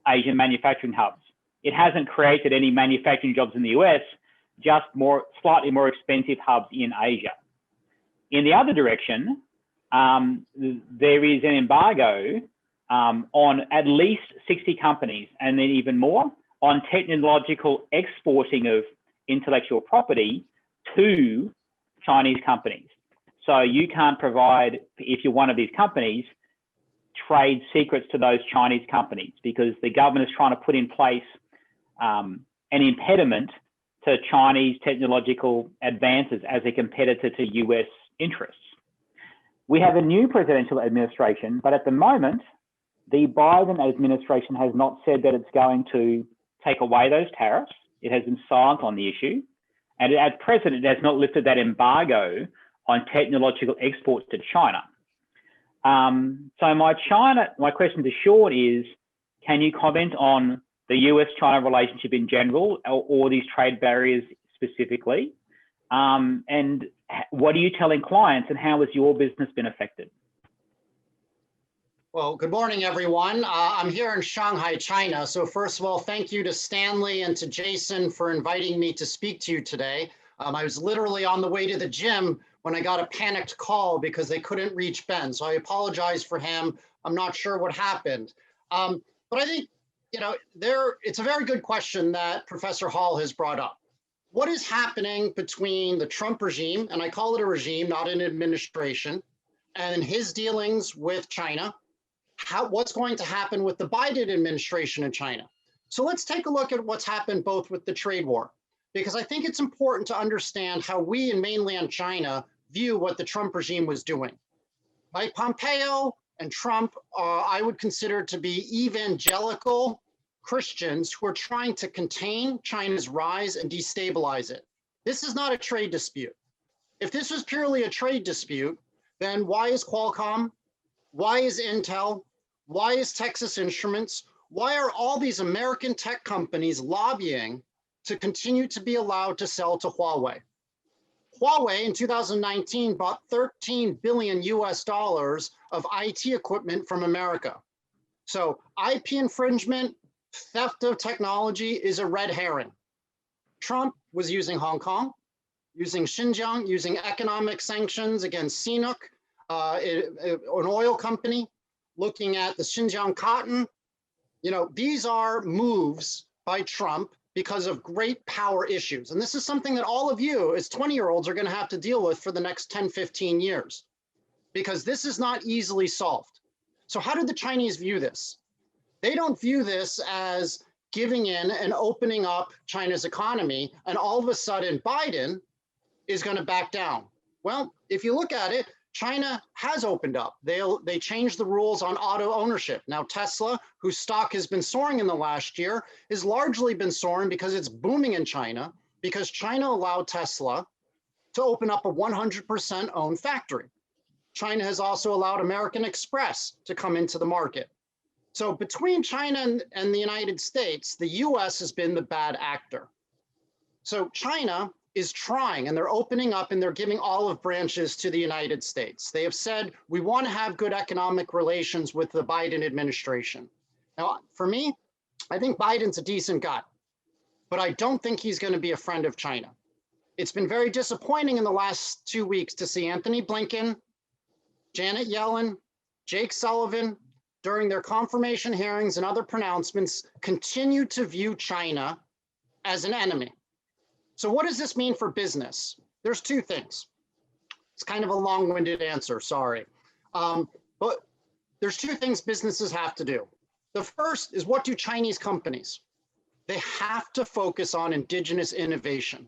Asian manufacturing hubs. It hasn't created any manufacturing jobs in the US, just slightly more expensive hubs in Asia. In the other direction, there is an embargo on at least 60 companies, and then even more, on technological exporting of intellectual property to Chinese companies. So you can't provide, if you're one of these companies, trade secrets to those Chinese companies, because the government is trying to put in place an impediment to Chinese technological advances as a competitor to US interests. We have a new presidential administration, but at the moment, the Biden administration has not said that it's going to take away those tariffs. It has been silent on the issue. And at present, it has not lifted that embargo on technological exports to China. So my question to Sean is, can you comment on the US-China relationship in general, or these trade barriers specifically? And what are you telling clients, and how has your business been affected? Well, good morning, everyone. I'm here in Shanghai, China. So first of all, thank you to Stanley and to Jason for inviting me to speak to you today. I was literally on the way to the gym when I got a panicked call because they couldn't reach Ben. So I apologize for him. I'm not sure what happened. But I think, it's a very good question that Professor Hall has brought up. What is happening between the Trump regime, and I call it a regime, not an administration, and his dealings with China? What's going to happen with the Biden administration in China? So let's take a look at what's happened both with the trade war, because I think it's important to understand how we in mainland China view what the Trump regime was doing. Like Pompeo and Trump, I would consider to be evangelical Christians who are trying to contain China's rise and destabilize it. This is not a trade dispute. If this was purely a trade dispute, then why is Qualcomm? Why is Intel? Why is Texas Instruments? Why are all these American tech companies lobbying to continue to be allowed to sell to Huawei? Huawei in 2019 bought $13 billion US of IT equipment from America. So IP infringement, theft of technology is a red herring. Trump was using Hong Kong, using Xinjiang, using economic sanctions against CNOOC, an oil company, looking at the Xinjiang cotton. These are moves by Trump because of great power issues. And this is something that all of you as 20-year-olds are going to have to deal with for the next 10, 15 years, because this is not easily solved. So how did the Chinese view this? They don't view this as giving in and opening up China's economy, and all of a sudden Biden is going to back down. Well, if you look at it, China has opened up. They changed the rules on auto ownership. Now Tesla, whose stock has been soaring in the last year, has largely been soaring because it's booming in China, because China allowed Tesla to open up a 100% owned factory. China has also allowed American Express to come into the market. So between China and the United States, the US has been the bad actor. So China is trying, and they're opening up, and they're giving olive branches to the United States. They have said, we want to have good economic relations with the Biden administration. Now, for me, I think Biden's a decent guy, but I don't think he's going to be a friend of China. It's been very disappointing in the last 2 weeks to see Anthony Blinken, Janet Yellen, Jake Sullivan, during their confirmation hearings and other pronouncements, continue to view China as an enemy. So what does this mean for business? There's two things. It's kind of a long-winded answer, sorry. But there's two things businesses have to do. The first is, what do Chinese companies? They have to focus on indigenous innovation.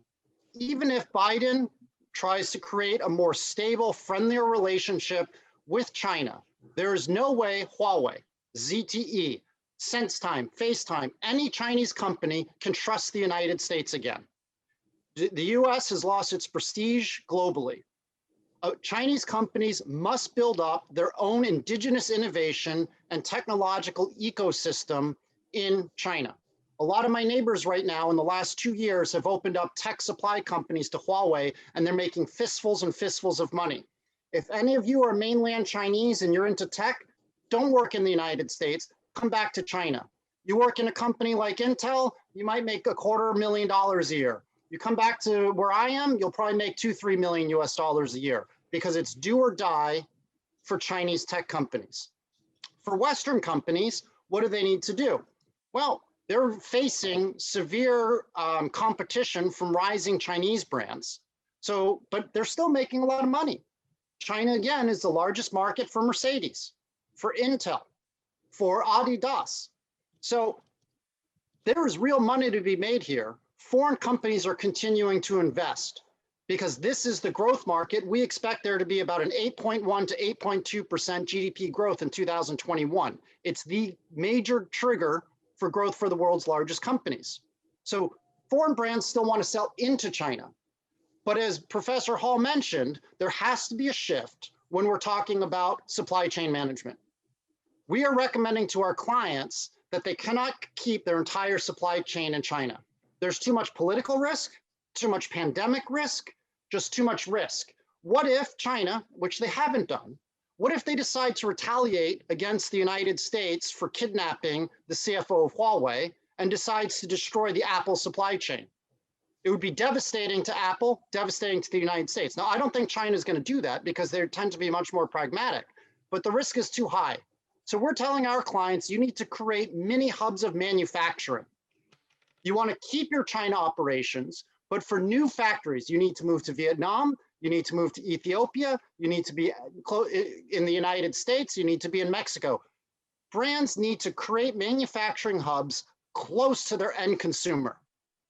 Even if Biden tries to create a more stable, friendlier relationship with China, there is no way Huawei, ZTE, SenseTime, FaceTime, any Chinese company can trust the United States again. The US has lost its prestige globally. Chinese companies must build up their own indigenous innovation and technological ecosystem in China. A lot of my neighbors right now in the last 2 years have opened up tech supply companies to Huawei, and they're making fistfuls and fistfuls of money. If any of you are mainland Chinese and you're into tech, don't work in the United States, come back to China. You work in a company like Intel, you might make $250,000 a year. You come back to where I am, you'll probably make $2-3 million US a year, because it's do or die for Chinese tech companies. For Western companies, what do they need to do? Well, they're facing severe competition from rising Chinese brands. But they're still making a lot of money. China, again, is the largest market for Mercedes, for Intel, for Adidas. So there is real money to be made here. Foreign companies are continuing to invest because this is the growth market. We expect there to be about an 8.1 to 8.2% GDP growth in 2021. It's the major trigger for growth for the world's largest companies. So foreign brands still want to sell into China. But as Professor Hall mentioned, there has to be a shift when we're talking about supply chain management. We are recommending to our clients that they cannot keep their entire supply chain in China. There's too much political risk, too much pandemic risk, just too much risk. What if China, which they haven't done, what if they decide to retaliate against the United States for kidnapping the CFO of Huawei and decides to destroy the Apple supply chain? It would be devastating to Apple, devastating to the United States. Now, I don't think China is going to do that because they tend to be much more pragmatic, but the risk is too high. So we're telling our clients, you need to create mini hubs of manufacturing. You want to keep your China operations, but for new factories, you need to move to Vietnam, you need to move to Ethiopia, you need to be in the United States, you need to be in Mexico. Brands need to create manufacturing hubs close to their end consumer.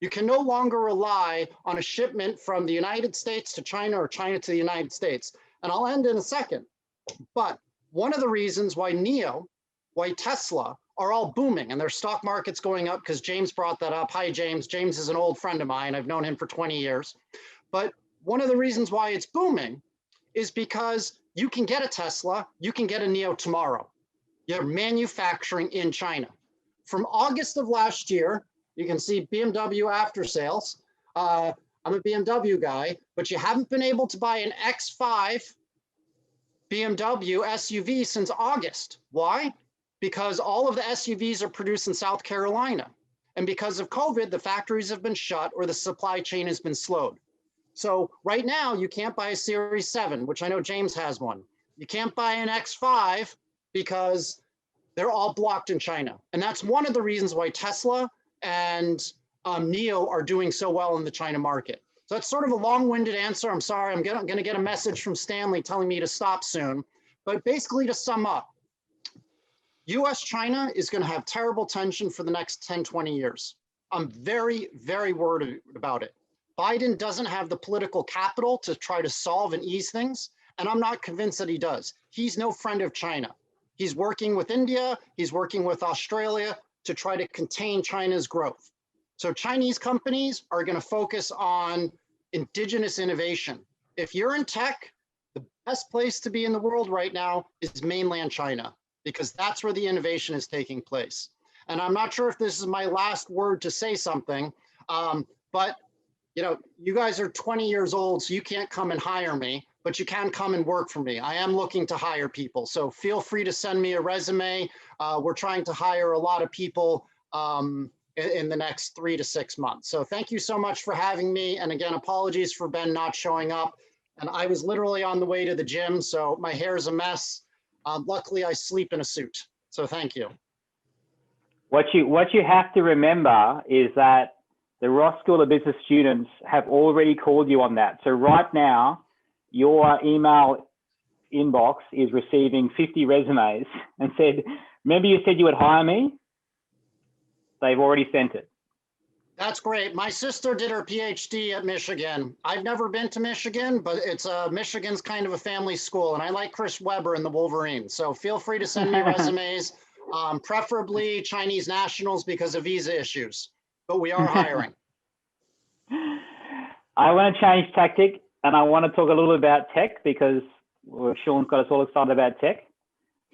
You can no longer rely on a shipment from the United States to China or China to the United States. And I'll end in a second. But one of the reasons why NIO, why Tesla are all booming and their stock market's going up, because James brought that up. Hi, James. James is an old friend of mine. I've known him for 20 years. But one of the reasons why it's booming is because you can get a Tesla, you can get a NIO tomorrow. You're manufacturing in China. From August of last year, you can see BMW after sales. I'm a BMW guy, but you haven't been able to buy an X5 BMW SUV since August. Why? Because all of the SUVs are produced in South Carolina. And because of COVID, the factories have been shut or the supply chain has been slowed. So right now, you can't buy a Series 7, which I know James has one. You can't buy an X5 because they're all blocked in China. And that's one of the reasons why Tesla and NIO are doing so well in the China market. So that's sort of a long-winded answer. I'm sorry, I'm going to get a message from Stanley telling me to stop soon. But basically, to sum up, US-China is going to have terrible tension for the next 10, 20 years. I'm very, very worried about it. Biden doesn't have the political capital to try to solve and ease things, and I'm not convinced that he does. He's no friend of China. He's working with India, he's working with Australia to try to contain China's growth. So Chinese companies are going to focus on indigenous innovation. If you're in tech, the best place to be in the world right now is mainland China, because that's where the innovation is taking place. And I'm not sure if this is my last word to say something, but you know, you guys are 20 years old, so you can't come and hire me, but you can come and work for me. I am looking to hire people, so feel free to send me a resume. We're trying to hire a lot of people in the next 3 to 6 months. So thank you so much for having me. And again, apologies for Ben not showing up. And I was literally on the way to the gym, so my hair is a mess. Luckily, I sleep in a suit. So thank you. What you have to remember is that the Ross School of Business students have already called you on that. So right now, your email inbox is receiving 50 resumes and said, remember you said you would hire me? They've already sent it. That's great. My sister did her PhD at Michigan. I've never been to Michigan, but it's Michigan's kind of a family school, and I like Chris Webber and the Wolverines. So feel free to send me resumes, preferably Chinese nationals because of visa issues, but we are hiring. I want to change tactic, and I want to talk a little bit about tech because Sean's got us all excited about tech.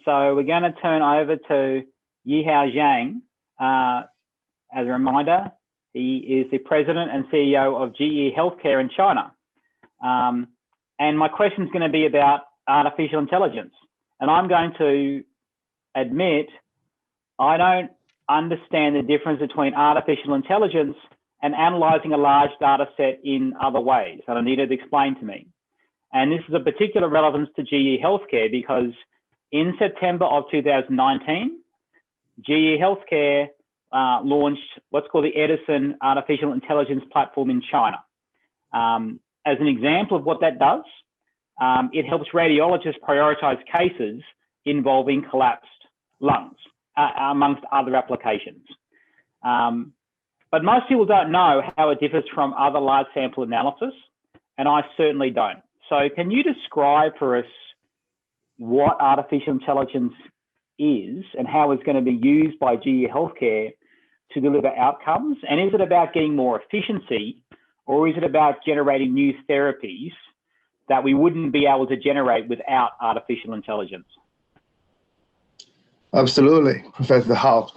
So we're going to turn over to Yihao Zhang. As a reminder, he is the president and CEO of GE Healthcare in China. And my question is going to be about artificial intelligence. And I'm going to admit, I don't understand the difference between artificial intelligence and analyzing a large data set in other ways. And I need it to explain to me. And this is of particular relevance to GE Healthcare because in September of 2019, GE Healthcare launched what's called the Edison Artificial Intelligence Platform in China. As an example of what that does, it helps radiologists prioritize cases involving collapsed lungs, amongst other applications. But most people don't know how it differs from other large sample analysis, and I certainly don't. So can you describe for us what artificial intelligence is and how it's going to be used by GE Healthcare to deliver outcomes? And is it about getting more efficiency, or is it about generating new therapies that we wouldn't be able to generate without artificial intelligence? Absolutely, Professor Hao.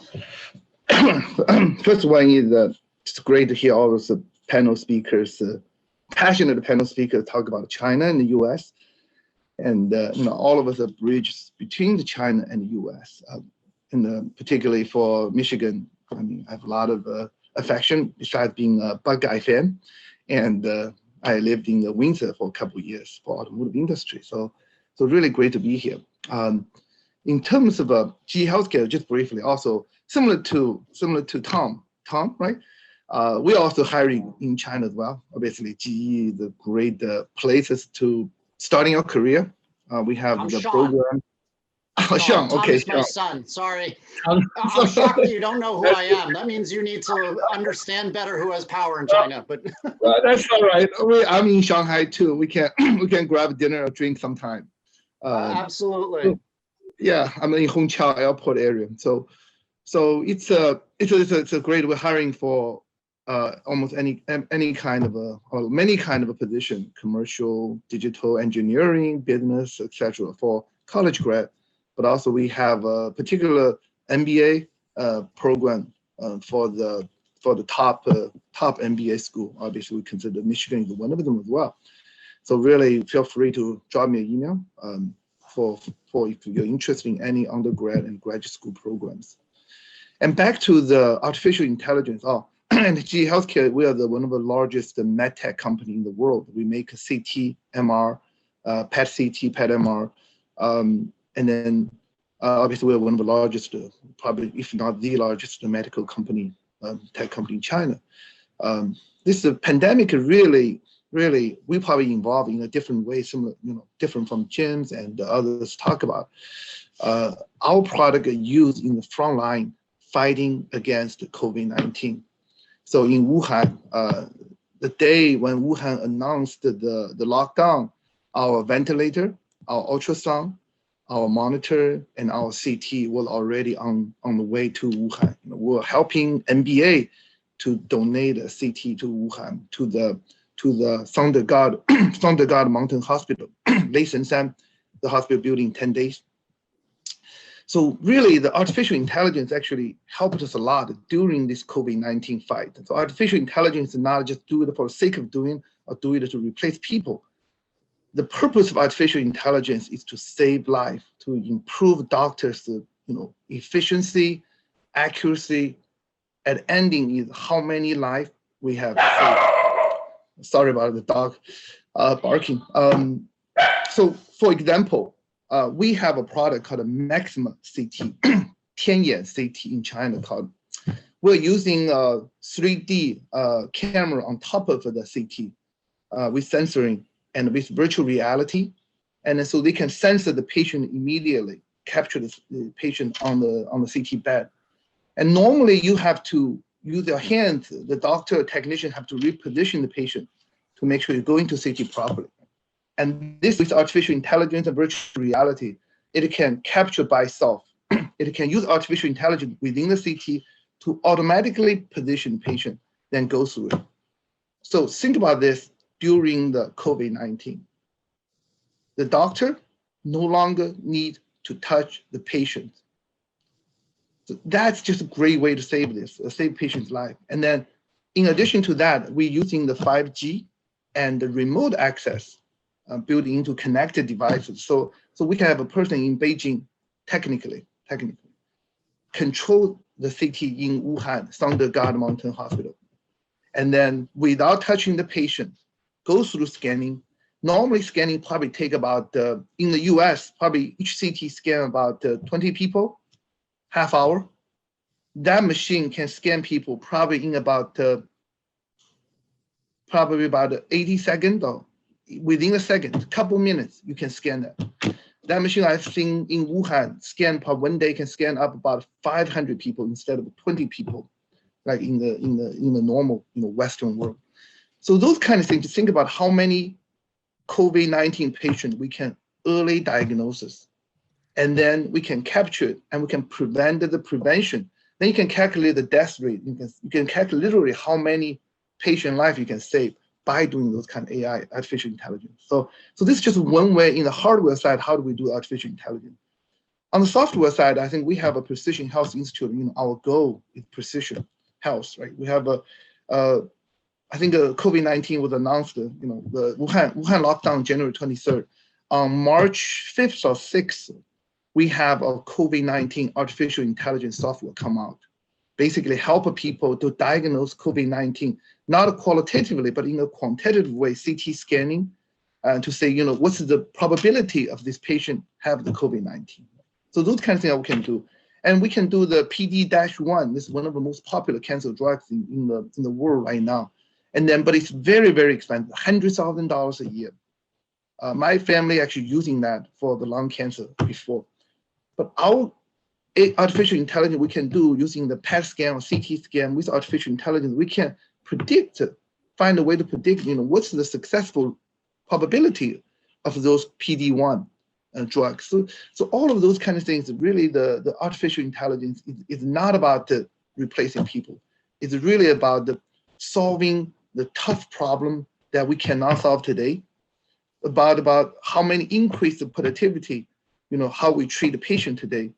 First one is it's great to hear all those panel speakers, passionate panel speakers talk about China and the U.S. And all of us are bridges between the China and the U.S. And particularly for Michigan, I mean, I have a lot of affection besides being a Buckeye fan, and I lived in Windsor for a couple of years for automotive industry. So really great to be here. In terms of GE Healthcare, just briefly, also similar to Tom, right? We're also hiring in China as well. Obviously, GE is a great places to starting your career. We have I'm the Sean. program. Oh, Sean, okay, Tom's my son. Sorry. I'm shocked that you don't know who I am. That means you need to understand better who has power in China. But that's all right. I'm in Shanghai too. We can grab dinner or drink sometime. Absolutely. Yeah, I'm in Hongqiao Airport area. So it's a great. We're hiring for almost any kind of or many kind of a position: commercial, digital, engineering, business, etc. for college grad. But also we have a particular MBA program for the top MBA school. Obviously, we consider Michigan is one of them as well. So really, feel free to drop me an email for if you're interested in any undergrad and graduate school programs. And back to the artificial intelligence. And GE Healthcare, we are one of the largest medtech company in the world. We make a CT, MR, PET CT, PET MR. And then obviously we're one of the largest, probably if not the largest medical company, tech company in China. This pandemic really, we probably involved in a different way, similar, different from Jim's and others talk about. Our product is used in the front line fighting against COVID-19. So in Wuhan, the day when Wuhan announced the lockdown, our ventilator, our ultrasound, our monitor, and our CT was already on the way to Wuhan. We're helping NBA to donate a CT to Wuhan, to the Thunder God Mountain Hospital, Leisenshan, the hospital built in 10 days. So really, the artificial intelligence actually helped us a lot during this COVID-19 fight. So artificial intelligence is not just do it for the sake of doing or do it to replace people. The purpose of artificial intelligence is to save life, to improve doctors' efficiency, accuracy, and ending is how many lives we have saved. Sorry about the dog barking. So for example, we have a product called a Maxima CT, 天眼 CT in China called. We're using a 3D camera on top of the CT with sensoring. and with virtual reality. And then so they can censor the patient immediately, capture the patient on the CT bed. And normally you have to use your hands, the doctor or technician have to reposition the patient to make sure you go into CT properly. And this with artificial intelligence and virtual reality, it can capture by itself. It can use artificial intelligence within the CT to automatically position the patient, then go through it. So think about this during the COVID-19. The doctor no longer need to touch the patient. So that's just a great way to save this, save patient's life. And then in addition to that, we're using the 5G and the remote access built into connected devices. So we can have a person in Beijing, technically, control the CT in Wuhan, Thunder God Mountain Hospital. And then without touching the patient, go through scanning. Normally scanning probably take about, in the US, probably each CT scan about 20 people, half hour. That machine can scan people probably in about, 80 seconds or within a second, a couple minutes, you can scan that. That machine I've seen in Wuhan scan per one day can scan up about 500 people instead of 20 people, like in the normal Western world. So those kind of things, to think about how many COVID-19 patients we can early diagnosis, and then we can capture it and we can prevent the prevention. Then you can calculate the death rate. You can calculate literally how many patient life you can save by doing those kind of AI, artificial intelligence. So this is just one way in the hardware side, how do we do artificial intelligence? On the software side, I think we have a Precision Health Institute. Our goal is precision health, right? We have I think COVID-19 was announced, the Wuhan lockdown January 23rd. On March 5th or 6th, we have a COVID-19 artificial intelligence software come out. Basically help people to diagnose COVID-19, not qualitatively, but in a quantitative way, CT scanning, to say, what's the probability of this patient have the COVID-19. So those kind of things we can do. And we can do the PD-1. This is one of the most popular cancer drugs in the world right now. And then, but it's very, very expensive, $100,000 a year. My family actually using that for the lung cancer before. But our artificial intelligence we can do using the PET scan or CT scan with artificial intelligence, we can find a way to predict, what's the successful probability of those PD-1 drugs. So all of those kind of things, really the artificial intelligence is not about replacing people. It's really about solving the tough problem that we cannot solve today, about how many increase the productivity, how we treat the patient today.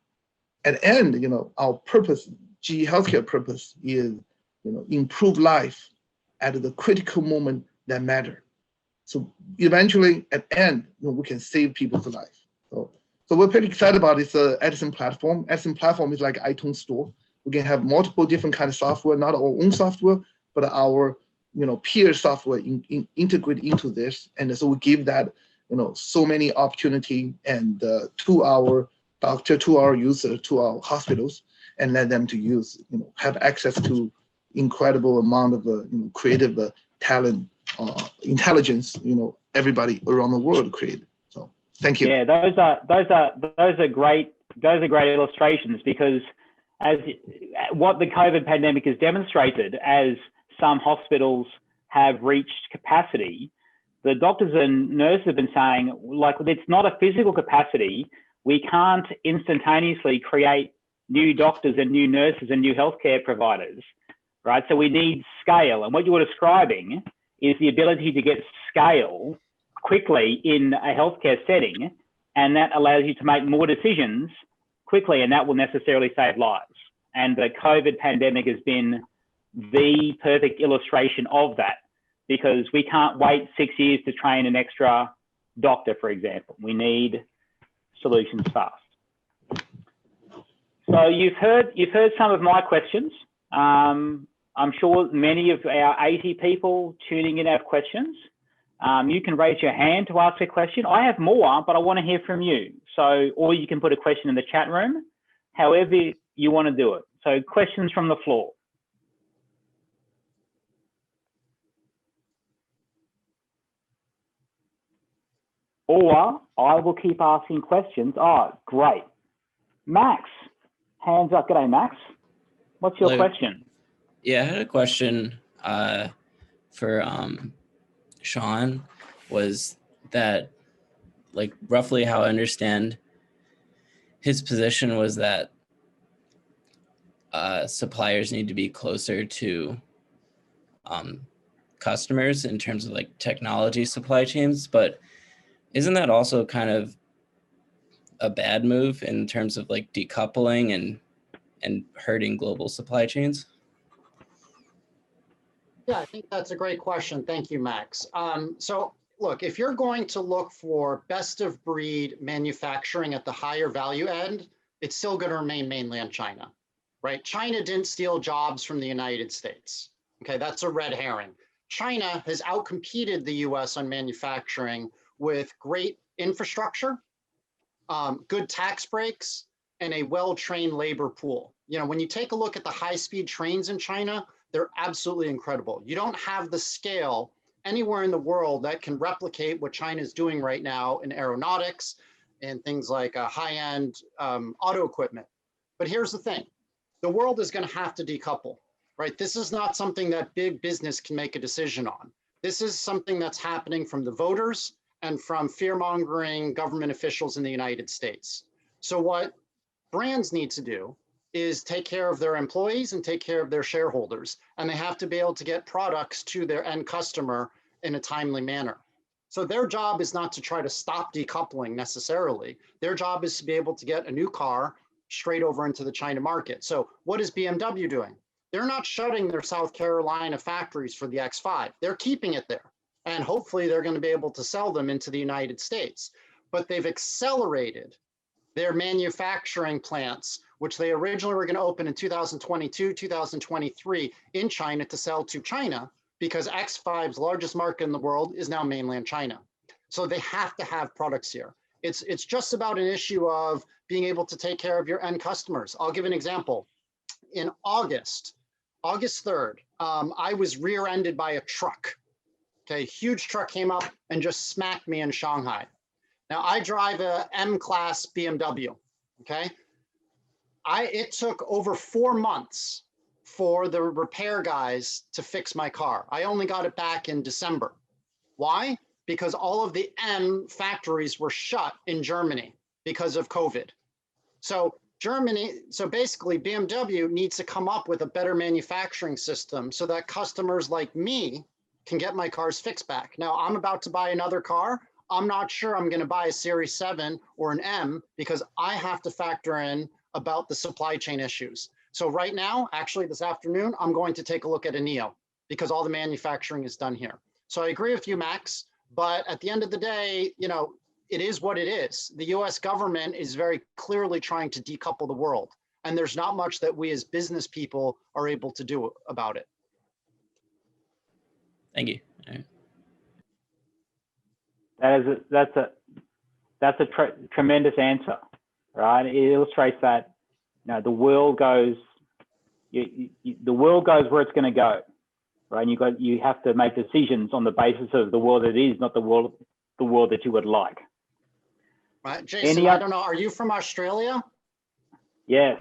At the end, our purpose, GE Healthcare purpose is, improve life at the critical moment that matter. So eventually, at the end, we can save people's life. So we're pretty excited about this Edison platform. Edison platform is like iTunes store. We can have multiple different kind of software, not our own software, but our peer software integrate into this. And so we give that, so many opportunity and to our doctor, to our user, to our hospitals, and let them to use, have access to incredible amount of creative talent, intelligence, everybody around the world created. So thank you. Yeah, those are great illustrations, because as what the COVID pandemic has demonstrated, as some hospitals have reached capacity, the doctors and nurses have been saying, like, it's not a physical capacity. We can't instantaneously create new doctors and new nurses and new healthcare providers, right? So we need scale. And what you were describing is the ability to get scale quickly in a healthcare setting, and that allows you to make more decisions quickly, and that will necessarily save lives. And the COVID pandemic has been the perfect illustration of that, because we can't wait 6 years to train an extra doctor, for example. We need solutions fast. So you've heard some of my questions. I'm sure many of our 80 people tuning in have questions. You can raise your hand to ask a question. I have more, but I want to hear from you. So, or you can put a question in the chat room, however you want to do it. So questions from the floor. or I will keep asking questions. Oh, great. Max, hands up. G'day, Max. What's your question? Yeah, I had a question for Sean. Was that, like, roughly how I understand his position was that suppliers need to be closer to customers in terms of like technology supply chains, but isn't that also kind of a bad move in terms of like decoupling and hurting global supply chains? Yeah, I think that's a great question. Thank you, Max. So look, if you're going to look for best of breed manufacturing at the higher value end, it's still going to remain mainland China, right? China didn't steal jobs from the United States. Okay, that's a red herring. China has outcompeted the US on manufacturing with great infrastructure, good tax breaks, and a well-trained labor pool. You know, when you take a look at the high-speed trains in China, they're absolutely incredible. You don't have the scale anywhere in the world that can replicate what China is doing right now in aeronautics and things like high-end auto equipment. But here's the thing, the world is going to have to decouple, right? This is not something that big business can make a decision on. This is something that's happening from the voters and from fear-mongering government officials in the United States. So what brands need to do is take care of their employees and take care of their shareholders, and they have to be able to get products to their end customer in a timely manner. So their job is not to try to stop decoupling necessarily. Their job is to be able to get a new car straight over into the China market. So what is BMW doing? They're not shutting their South Carolina factories for the X5. They're keeping it there. And hopefully they're going to be able to sell them into the United States. But they've accelerated their manufacturing plants, which they originally were going to open in 2022, 2023 in China to sell to China, because X5's largest market in the world is now mainland China. So they have to have products here. It's just about an issue of being able to take care of your end customers. I'll give an example. In August 3rd, I was rear-ended by a truck. Okay, huge truck came up and just smacked me in Shanghai. Now I drive a M-class BMW, okay? It took over 4 months for the repair guys to fix my car. I only got it back in December. Why? Because all of the M factories were shut in Germany because of COVID. So basically BMW needs to come up with a better manufacturing system so that customers like me can get my cars fixed back. Now I'm about to buy another car. I'm not sure I'm going to buy a Series 7 or an M because I have to factor in about the supply chain issues. So right now, actually this afternoon, I'm going to take a look at a Neo because all the manufacturing is done here. So I agree with you, Max, but at the end of the day, you know, it is what it is. The US government is very clearly trying to decouple the world, and there's not much that we as business people are able to do about it. Thank you. All right. That's a tremendous answer, right? It illustrates that, you know, the world goes where it's going to go, right? And you have to make decisions on the basis of the world it is, not the world that you would like. Right, Jason, I don't know, are you from Australia? Yes.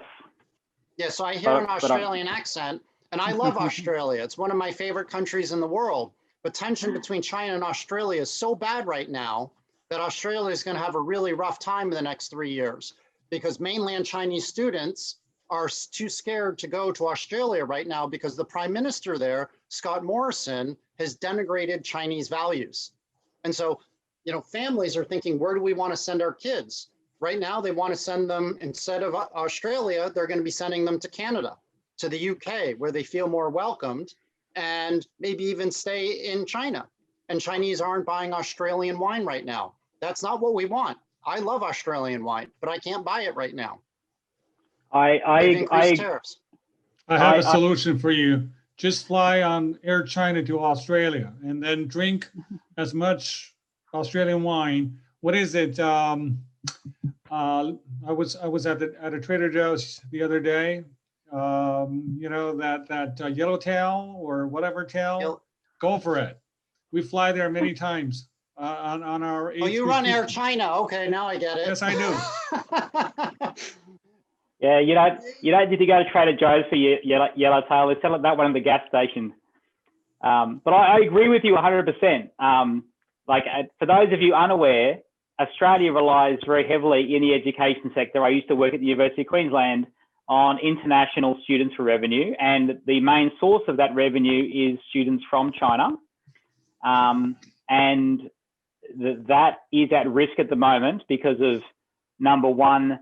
Yeah, so I hear an Australian accent, and I love Australia. It's one of my favorite countries in the world. But tension between China and Australia is so bad right now that Australia is going to have a really rough time in the next 3 years because mainland Chinese students are too scared to go to Australia right now because the Prime Minister there, Scott Morrison, has denigrated Chinese values. And so, you know, families are thinking, where do we want to send our kids? Right now, they want to send them, instead of Australia, they're going to be sending them to Canada, to the UK, where they feel more welcomed, and maybe even stay in China. And Chinese aren't buying Australian wine right now. That's not what we want. I love Australian wine, but I can't buy it right now. They've increased tariffs. I have a solution for you. Just fly on Air China to Australia and then drink as much Australian wine. What is it? I was at a Trader Joe's the other day. You know, that yellowtail or whatever tail. Go for it. We fly there many times. on our. Oh, you run Air A350. China. Okay, now I get it. Yes, I do. Yeah, you don't need to go to Trader Joe's for your yellowtail. They sell it that one at the gas station. But I agree with you 100%. For those of you unaware, Australia relies very heavily in the education sector. I used to work at the University of Queensland on international students for revenue, and the main source of that revenue is students from China. And that is at risk at the moment because of, number one,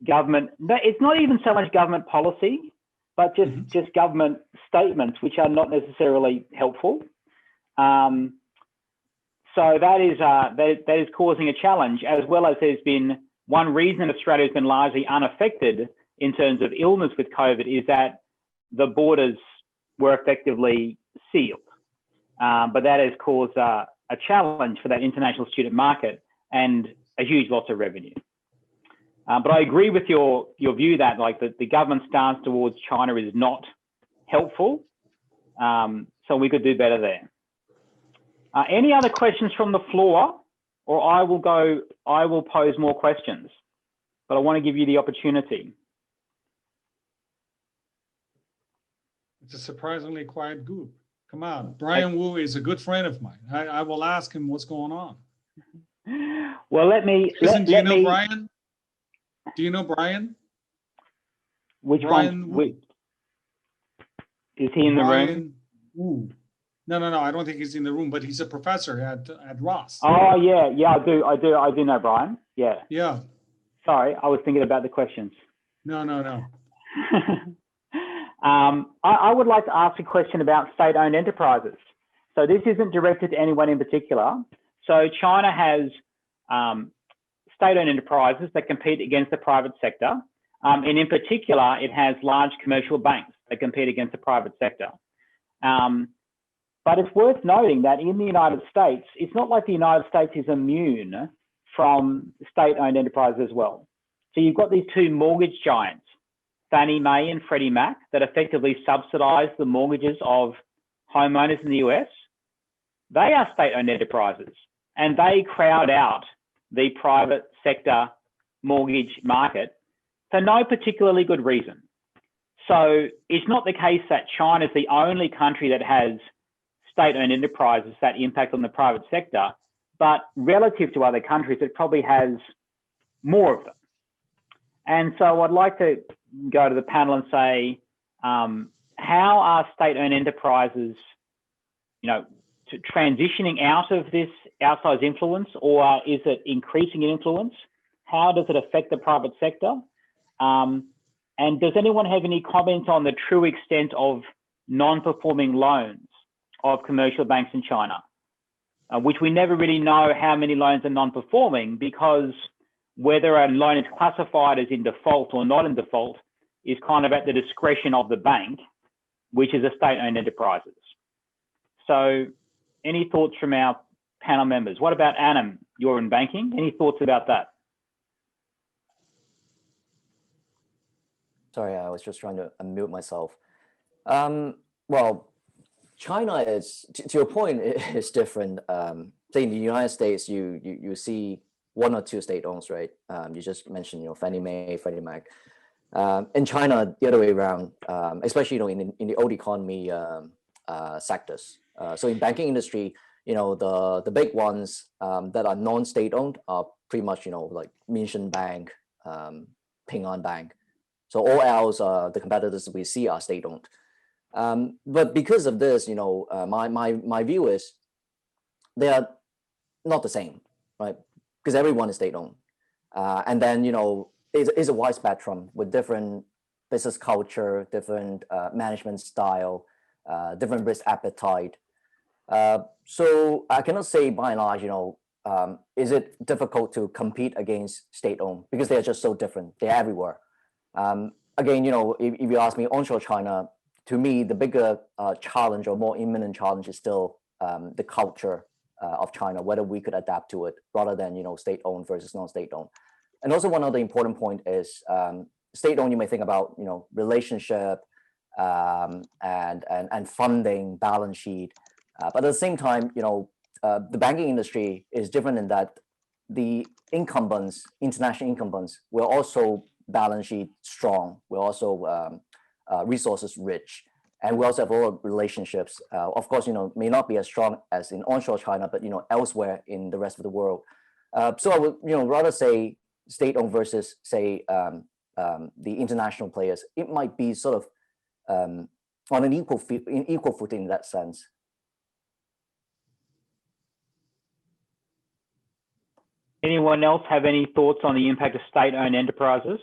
government. It's not even so much government policy, but just government statements, which are not necessarily helpful. So that is causing a challenge, as well as there's been one reason Australia has been largely unaffected in terms of illness with COVID is that the borders were effectively sealed. But that has caused a challenge for that international student market and a huge loss of revenue. But I agree with your view that the government stance towards China is not helpful. So we could do better there. Any other questions from the floor, or I will pose more questions, but I want to give you the opportunity. It's a surprisingly quiet group. Come on, Brian Wu is a good friend of mine. I will ask him what's going on. Well, Do you know Brian? Do you know Brian? Which Brian one? Is he in the room? Wu. No, I don't think he's in the room, but he's a professor at Ross. Oh yeah, I do know Brian. Yeah. Yeah. Sorry, I was thinking about the questions. No. I would like to ask a question about state-owned enterprises. So this isn't directed to anyone in particular. So China has state-owned enterprises that compete against the private sector. And in particular, it has large commercial banks that compete against the private sector. But it's worth noting that in the United States, it's not like the United States is immune from state-owned enterprises as well. So you've got these two mortgage giants, Fannie Mae and Freddie Mac, that effectively subsidize the mortgages of homeowners in the US. They are state-owned enterprises, and they crowd out the private sector mortgage market for no particularly good reason. So it's not the case that China is the only country that has state-owned enterprises that impact on the private sector, but relative to other countries, it probably has more of them. And so I'd like to go to the panel and say, how are state-owned enterprises, transitioning out of this outsized influence, or is it increasing in influence? How does it affect the private sector? And does anyone have any comments on the true extent of non-performing loans of commercial banks in China, which we never really know how many loans are non-performing, because whether a loan is classified as in default or not in default is kind of at the discretion of the bank, which is a state-owned enterprises. So any thoughts from our panel members? What about Anam? You're in banking. Any thoughts about that? Sorry, I was just trying to unmute myself. Well, China is, to your point, is different. Say in the United States, you see one or two state-owned, right? You just mentioned, Fannie Mae, Freddie Mac. In China, the other way around, especially in the old economy sectors. So in banking industry, the big ones that are non-state-owned are pretty much like Minsheng Bank, Ping An Bank. So all else, the competitors we see are state-owned. But because of this, my view is they are not the same, right? Because everyone is state-owned. And then, it's a wide spectrum with different business culture, different management style, different risk appetite. So I cannot say by and large, is it difficult to compete against state-owned, because they are just so different. They're everywhere. Again, if you ask me, onshore China, to me, the bigger challenge or more imminent challenge is still the culture of China, whether we could adapt to it rather than, state-owned versus non-state-owned. And also one other important point is state-owned, you may think about, relationship and funding, balance sheet. But at the same time, the banking industry is different in that the incumbents, international incumbents, were also balance sheet strong. We're also resources rich, and we also have a lot of relationships. Of course, may not be as strong as in onshore China, but elsewhere in the rest of the world. So I would rather say state-owned versus say the international players. It might be sort of on an equal footing in that sense. Anyone else have any thoughts on the impact of state-owned enterprises?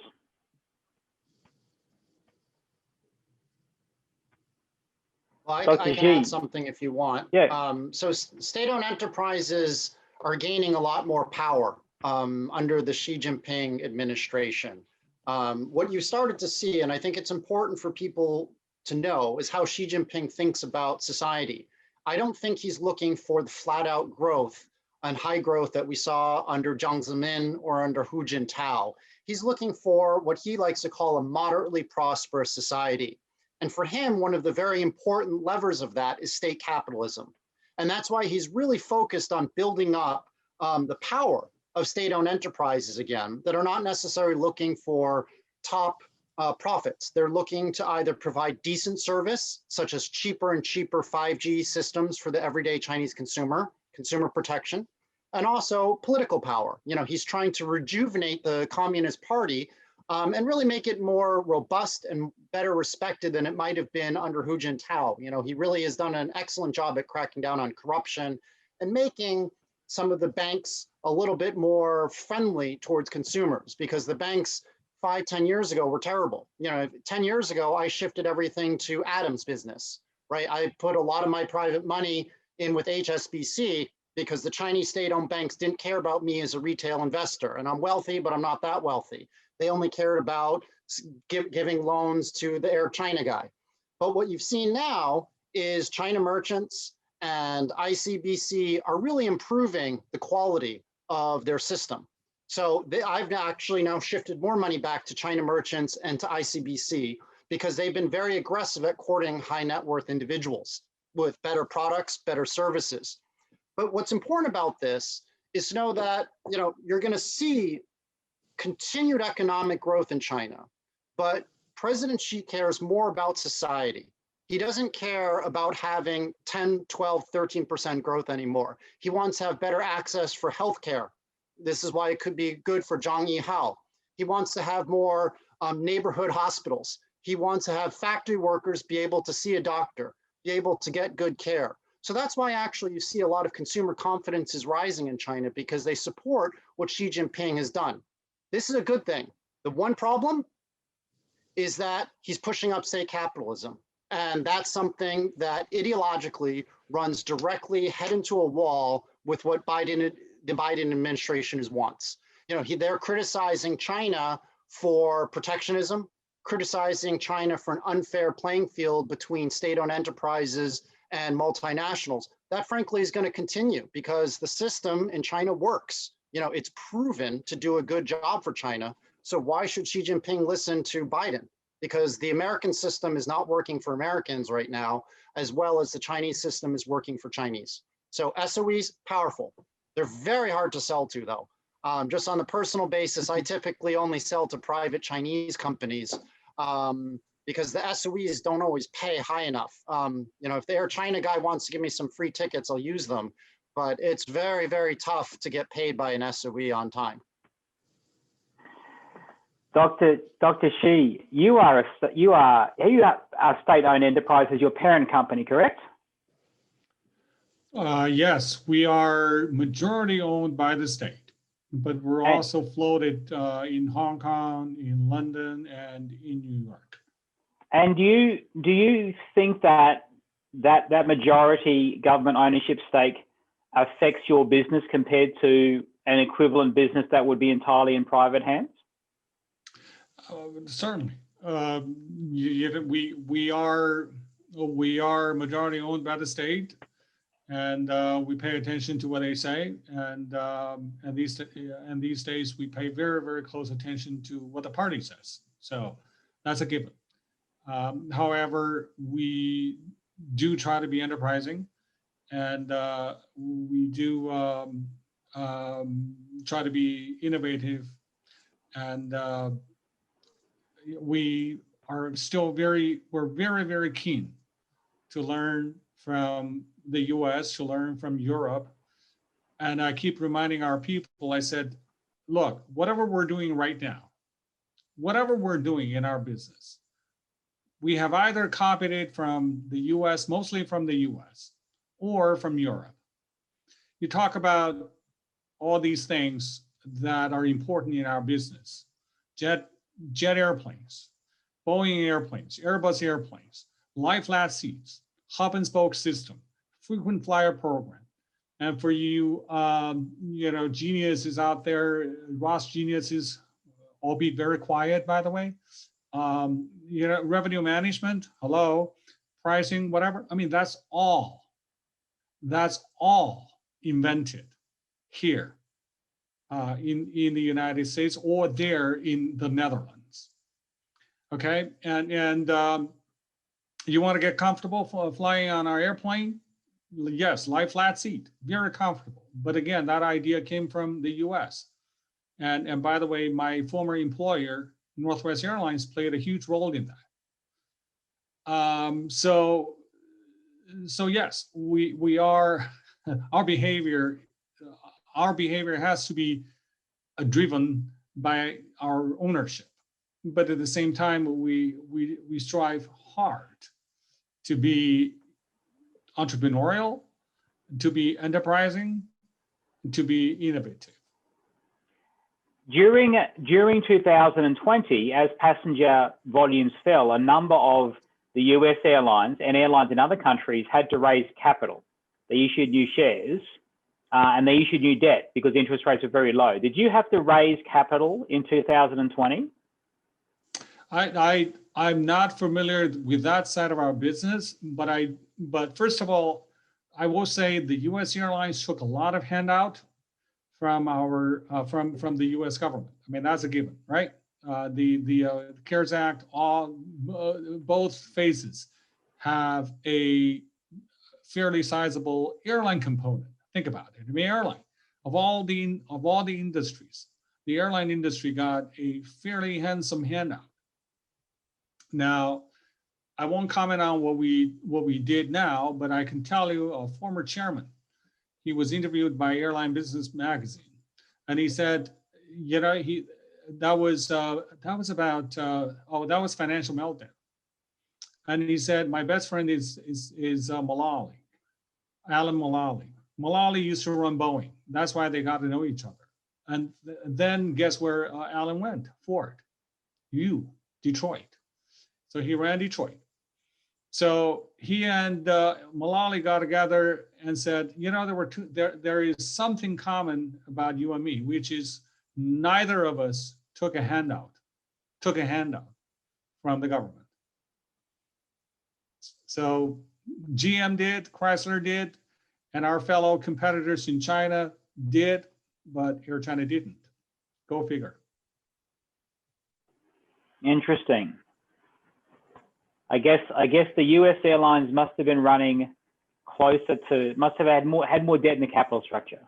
Well, I Dr. can add something if you want. Yeah. So state-owned enterprises are gaining a lot more power under the Xi Jinping administration. What you started to see, and I think it's important for people to know, is how Xi Jinping thinks about society. I don't think he's looking for the flat-out growth and high growth that we saw under Jiang Zemin or under Hu Jintao. He's looking for what he likes to call a moderately prosperous society. And for him, one of the very important levers of that is state capitalism. And that's why he's really focused on building up the power of state-owned enterprises again, that are not necessarily looking for top profits. They're looking to either provide decent service, such as cheaper and cheaper 5G systems for the everyday Chinese consumer protection, and also political power. He's trying to rejuvenate the Communist Party and really make it more robust and better respected than it might have been under Hu Jintao. He really has done an excellent job at cracking down on corruption and making some of the banks a little bit more friendly towards consumers, because the banks 5-10 years ago were terrible. 10 years ago, I shifted everything to Adam's business, right? I put a lot of my private money in with HSBC because the Chinese state-owned banks didn't care about me as a retail investor. And I'm wealthy, but I'm not that wealthy. They only cared about giving loans to the Air China guy. But what you've seen now is China merchants and ICBC are really improving the quality of their system. So I've actually now shifted more money back to China merchants and to ICBC because they've been very aggressive at courting high net worth individuals with better products, better services. But what's important about this is to know that you're going to see continued economic growth in China, but President Xi cares more about society. He doesn't care about having 10, 12, 13% growth anymore. He wants to have better access for healthcare. This is why it could be good for Zhang Yihao. He wants to have more neighborhood hospitals. He wants to have factory workers be able to see a doctor, be able to get good care. So that's why actually you see a lot of consumer confidence is rising in China, because they support what Xi Jinping has done. This is a good thing. The one problem is that he's pushing up state capitalism. And that's something that ideologically runs directly head into a wall with what the Biden administration wants. They're criticizing China for protectionism, criticizing China for an unfair playing field between state-owned enterprises and multinationals. That frankly is going to continue because the system in China works. It's proven to do a good job for China. So why should Xi Jinping listen to Biden? Because the American system is not working for Americans right now, as well as the Chinese system is working for Chinese. So SOEs, powerful. They're very hard to sell to though. Just on the personal basis, I typically only sell to private Chinese companies because the SOEs don't always pay high enough. If the Air China guy wants to give me some free tickets, I'll use them. But it's very, very tough to get paid by an SOE on time. Dr. Xi, you are a state-owned enterprise as your parent company, correct? Yes, we are majority owned by the state, but we're also floated in Hong Kong, in London, and in New York. And do you think that majority government ownership stake affects your business compared to an equivalent business that would be entirely in private hands? Certainly. We are majority owned by the state, and we pay attention to what they say. And these days we pay very, very close attention to what the party says. So that's a given. However, we do try to be enterprising, and we do try to be innovative, and we are still we're very keen to learn from the US, to learn from Europe. And I keep reminding our people, I said, look, whatever we're doing right now, whatever we're doing in our business, we have either copied it from the US, mostly from the US, or from Europe. You talk about all these things that are important in our business: jet airplanes, Boeing airplanes, Airbus airplanes, lie flat seats, hub and spoke system, frequent flyer program. And for you, geniuses out there, Ross geniuses, albeit very quiet, by the way, revenue management, hello, pricing, whatever. I mean, that's all invented here in the United States or there in the Netherlands. Okay, and you want to get comfortable flying on our airplane? Yes, lie flat seat, very comfortable. But again, that idea came from the US. And by the way, my former employer, Northwest Airlines, played a huge role in that. So yes, we are, our behavior has to be driven by our ownership. But at the same time, we strive hard to be entrepreneurial, to be enterprising, to be innovative. During 2020, as passenger volumes fell, a number of the US airlines and airlines in other countries had to raise capital. They issued new shares and they issued new debt because interest rates were very low. Did you have to raise capital in 2020? I'm not familiar with that side of our business, but first of all, I will say the U.S. airlines took a lot of handout from our from the U.S. government. I mean, that's a given, right? The CARES Act, both phases have a fairly sizable airline component. Think about it. I mean, airline of all the industries, the airline industry got a fairly handsome handout. Now, I won't comment on what we did now, but I can tell you a former chairman, he was interviewed by Airline Business Magazine, and he said, that was financial meltdown, and he said, my best friend is Mulally, Alan Mulally. Mulally used to run Boeing. That's why they got to know each other. And then guess where Alan went? Ford, Detroit. So he ran Detroit. So he and Mulally got together and said, there is something common about you and me, which is neither of us took a handout from the government. So GM did, Chrysler did, and our fellow competitors in China did, but Air China didn't. Go figure. Interesting. I guess the U.S. airlines must have been running must have had more debt in the capital structure.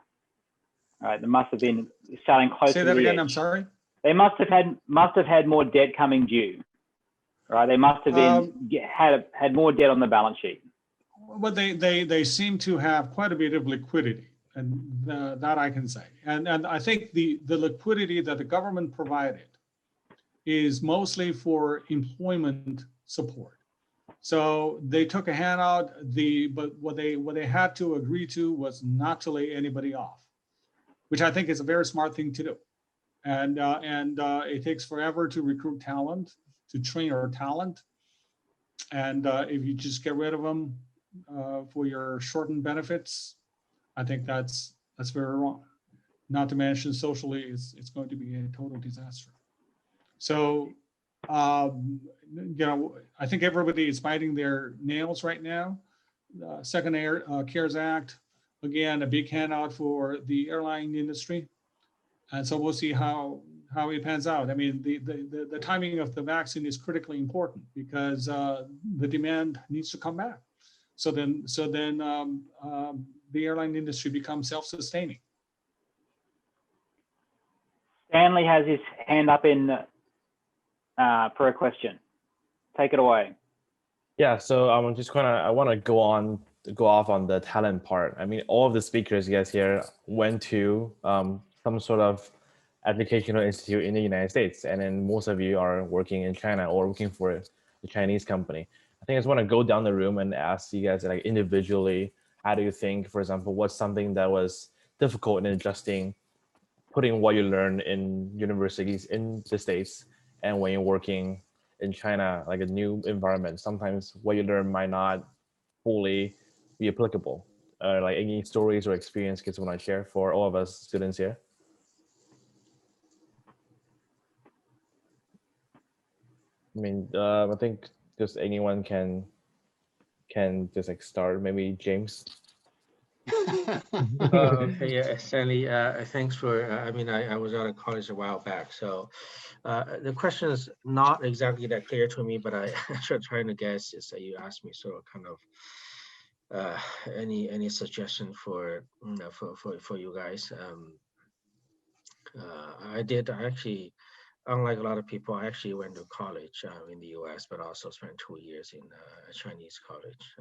Right, they must have been starting closer. Say that to the again. edge. I'm sorry. They must have had more debt coming due. Right, they must have been had more debt on the balance sheet. But they seem to have quite a bit of liquidity, and that I can say. And I think the liquidity that the government provided is mostly for employment support. So they took a handout. But what they had to agree to was not to lay anybody off, which I think is a very smart thing to do. And it takes forever to recruit talent, to train our talent, and if you just get rid of them for your shortened benefits, I think that's very wrong. Not to mention socially, it's going to be a total disaster. So, I think everybody is biting their nails right now. Second CARES Act, again, a big handout for the airline industry. And so we'll see how it pans out. I mean, the timing of the vaccine is critically important because the demand needs to come back. So then the airline industry becomes self-sustaining. Stanley has his hand up in for a question. Take it away. Yeah, so I'm just I want to go off on the talent part. I mean, all of the speakers you guys here went to some sort of educational institute in the United States, and then most of you are working in China or working for a Chinese company. I think I just want to go down the room and ask you guys, like, individually, how do you think, for example, what's something that was difficult in adjusting, putting what you learned in universities in the States and when you're working in China, like a new environment? Sometimes what you learn might not fully be applicable. Like, any stories or experience kids want to share for all of us students here? I mean, I think just anyone can just like start. Maybe James. Okay, yeah, Stanley, thanks for, I mean, I was out of college a while back, so the question is not exactly that clear to me, but I'm trying to guess is that you asked me, so kind of any suggestion for, you know, for you guys. I actually, unlike a lot of people, I actually went to college in the US, but also spent 2 years in a Chinese college.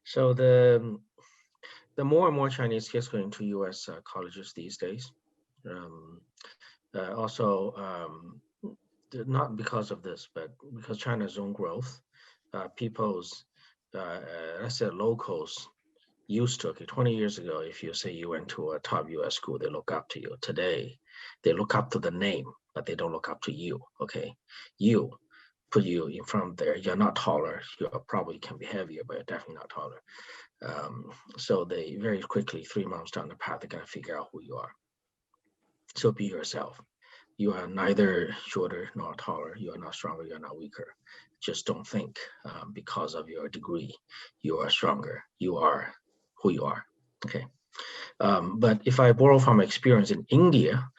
So the more and more Chinese kids going to US colleges these days. Not because of this, but because China's own growth, people's, let's say locals used to, okay, 20 years ago, if you say you went to a top US school, they look up to you. Today, they look up to the name, but they don't look up to you, okay? You, put you in front there, you're not taller, you probably can be heavier, but you're definitely not taller. So they very quickly, 3 months down the path, they gotta figure out who you are. So be yourself. You are neither shorter nor taller. You are not stronger, you're not weaker. Just don't think because of your degree, you are stronger. You are who you are, okay? But if I borrow from experience in India,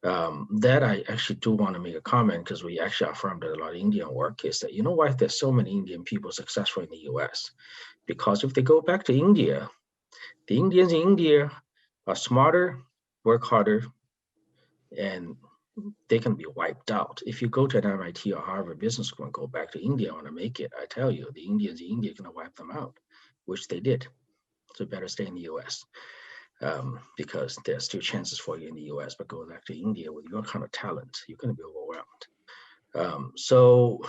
that I actually do want to make a comment, because we actually affirmed that a lot of Indian work, is that, you know why there's so many Indian people successful in the US? Because if they go back to India, the Indians in India are smarter, work harder, and they can be wiped out. If you go to an MIT or Harvard Business School and go back to India and want to make it, I tell you, the Indians in India are going to wipe them out, which they did. So better stay in the US because there's still chances for you in the US, but go back to India with your kind of talent, you're going to be overwhelmed. So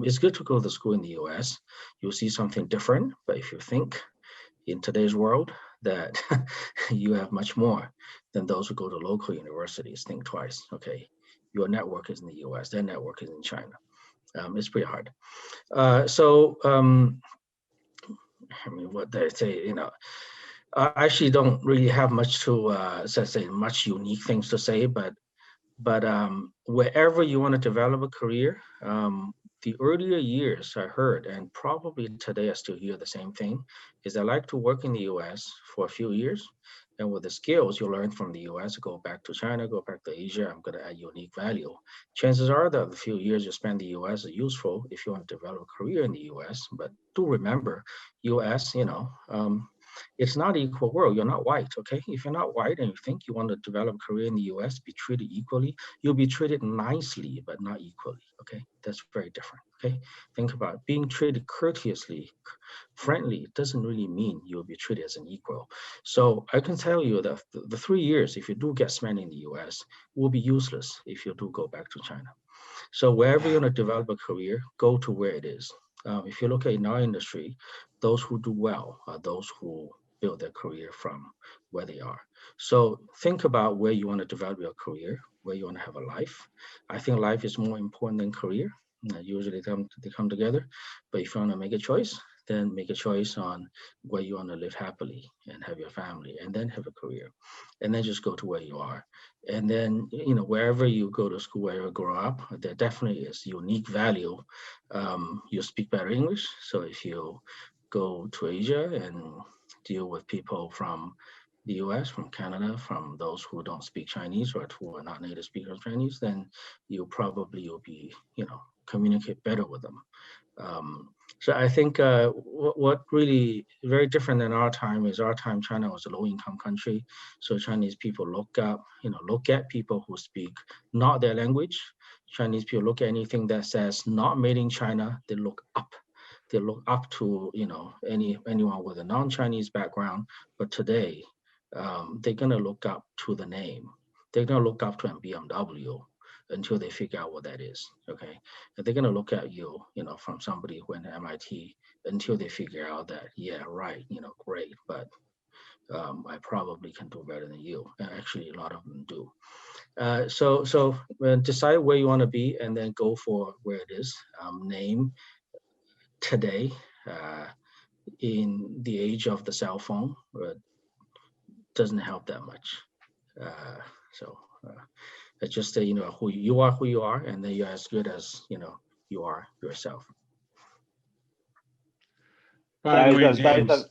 it's good to go to school in the US. You'll see something different, but if you think in today's world that you have much more than those who go to local universities, think twice, okay? Your network is in the US, their network is in China. It's pretty hard. I mean, what they say, you know, I actually don't really have much to say much unique things to say, but wherever you want to develop a career, the earlier years I heard, and probably today I still hear the same thing, is I like to work in the US for a few years, and with the skills you learn from the US, go back to China, go back to Asia, I'm going to add unique value. Chances are that the few years you spend in the US are useful if you want to develop a career in the US, but do remember, US, you know, it's not an equal world. You're not white, okay? If you're not white and you think you want to develop a career in the US, be treated equally, you'll be treated nicely, but not equally, okay? That's very different, okay? Think about it. Being treated courteously, friendly, doesn't really mean you'll be treated as an equal. So I can tell you that the 3 years, if you do get spent in the US, will be useless if you do go back to China. So wherever you want to develop a career, go to where it is. If you look at in our industry, those who do well are those who build their career from where they are. So think about where you want to develop your career, where you want to have a life. I think life is more important than career. Usually they come together, but if you want to make a choice, then make a choice on where you want to live happily and have your family, and then have a career, and then just go to where you are. And then, you know, wherever you go to school, wherever you grow up, there definitely is unique value. You speak better English. So if you go to Asia and deal with people from the US, from Canada, from those who don't speak Chinese or who are not native speakers of Chinese, then you'll be, you know, communicate better with them. So I think what really very different than our time is our time China was a low-income country, so Chinese people look at people who speak not their language. Chinese people look at anything that says not made in China, they look up. They look up to anyone with a non-Chinese background. But today, they're gonna look up to the name. They're gonna look up to a BMW until they figure out what that is. Okay, and they're gonna look at you, from somebody who went to MIT until they figure out that, yeah, right, great, but I probably can do better than you. And actually, a lot of them do. So decide where you want to be, and then go for where it is. Name today, in the age of the cell phone, doesn't help that much. It's just that who you are, and then you're as good as you are yourself. By the way, James,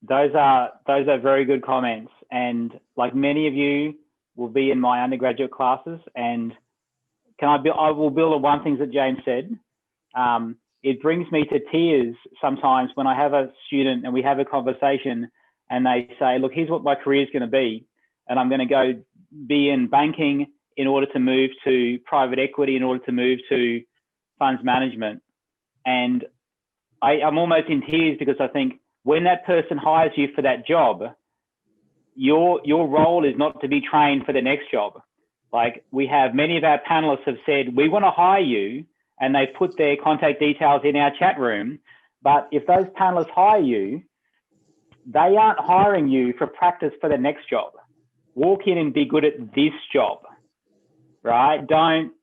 those are very good comments, and like many of you will be in my undergraduate classes, and I will build on one thing that James said. It brings me to tears sometimes when I have a student and we have a conversation and they say, look, here's what my career is going to be, and I'm going to go be in banking in order to move to private equity, in order to move to funds management. And I'm almost in tears because I think when that person hires you for that job, your role is not to be trained for the next job. Like we have many of our panelists have said, we want to hire you, and they put their contact details in our chat room. But if those panelists hire you, they aren't hiring you for practice for the next job. Walk in and be good at this job, right? Don't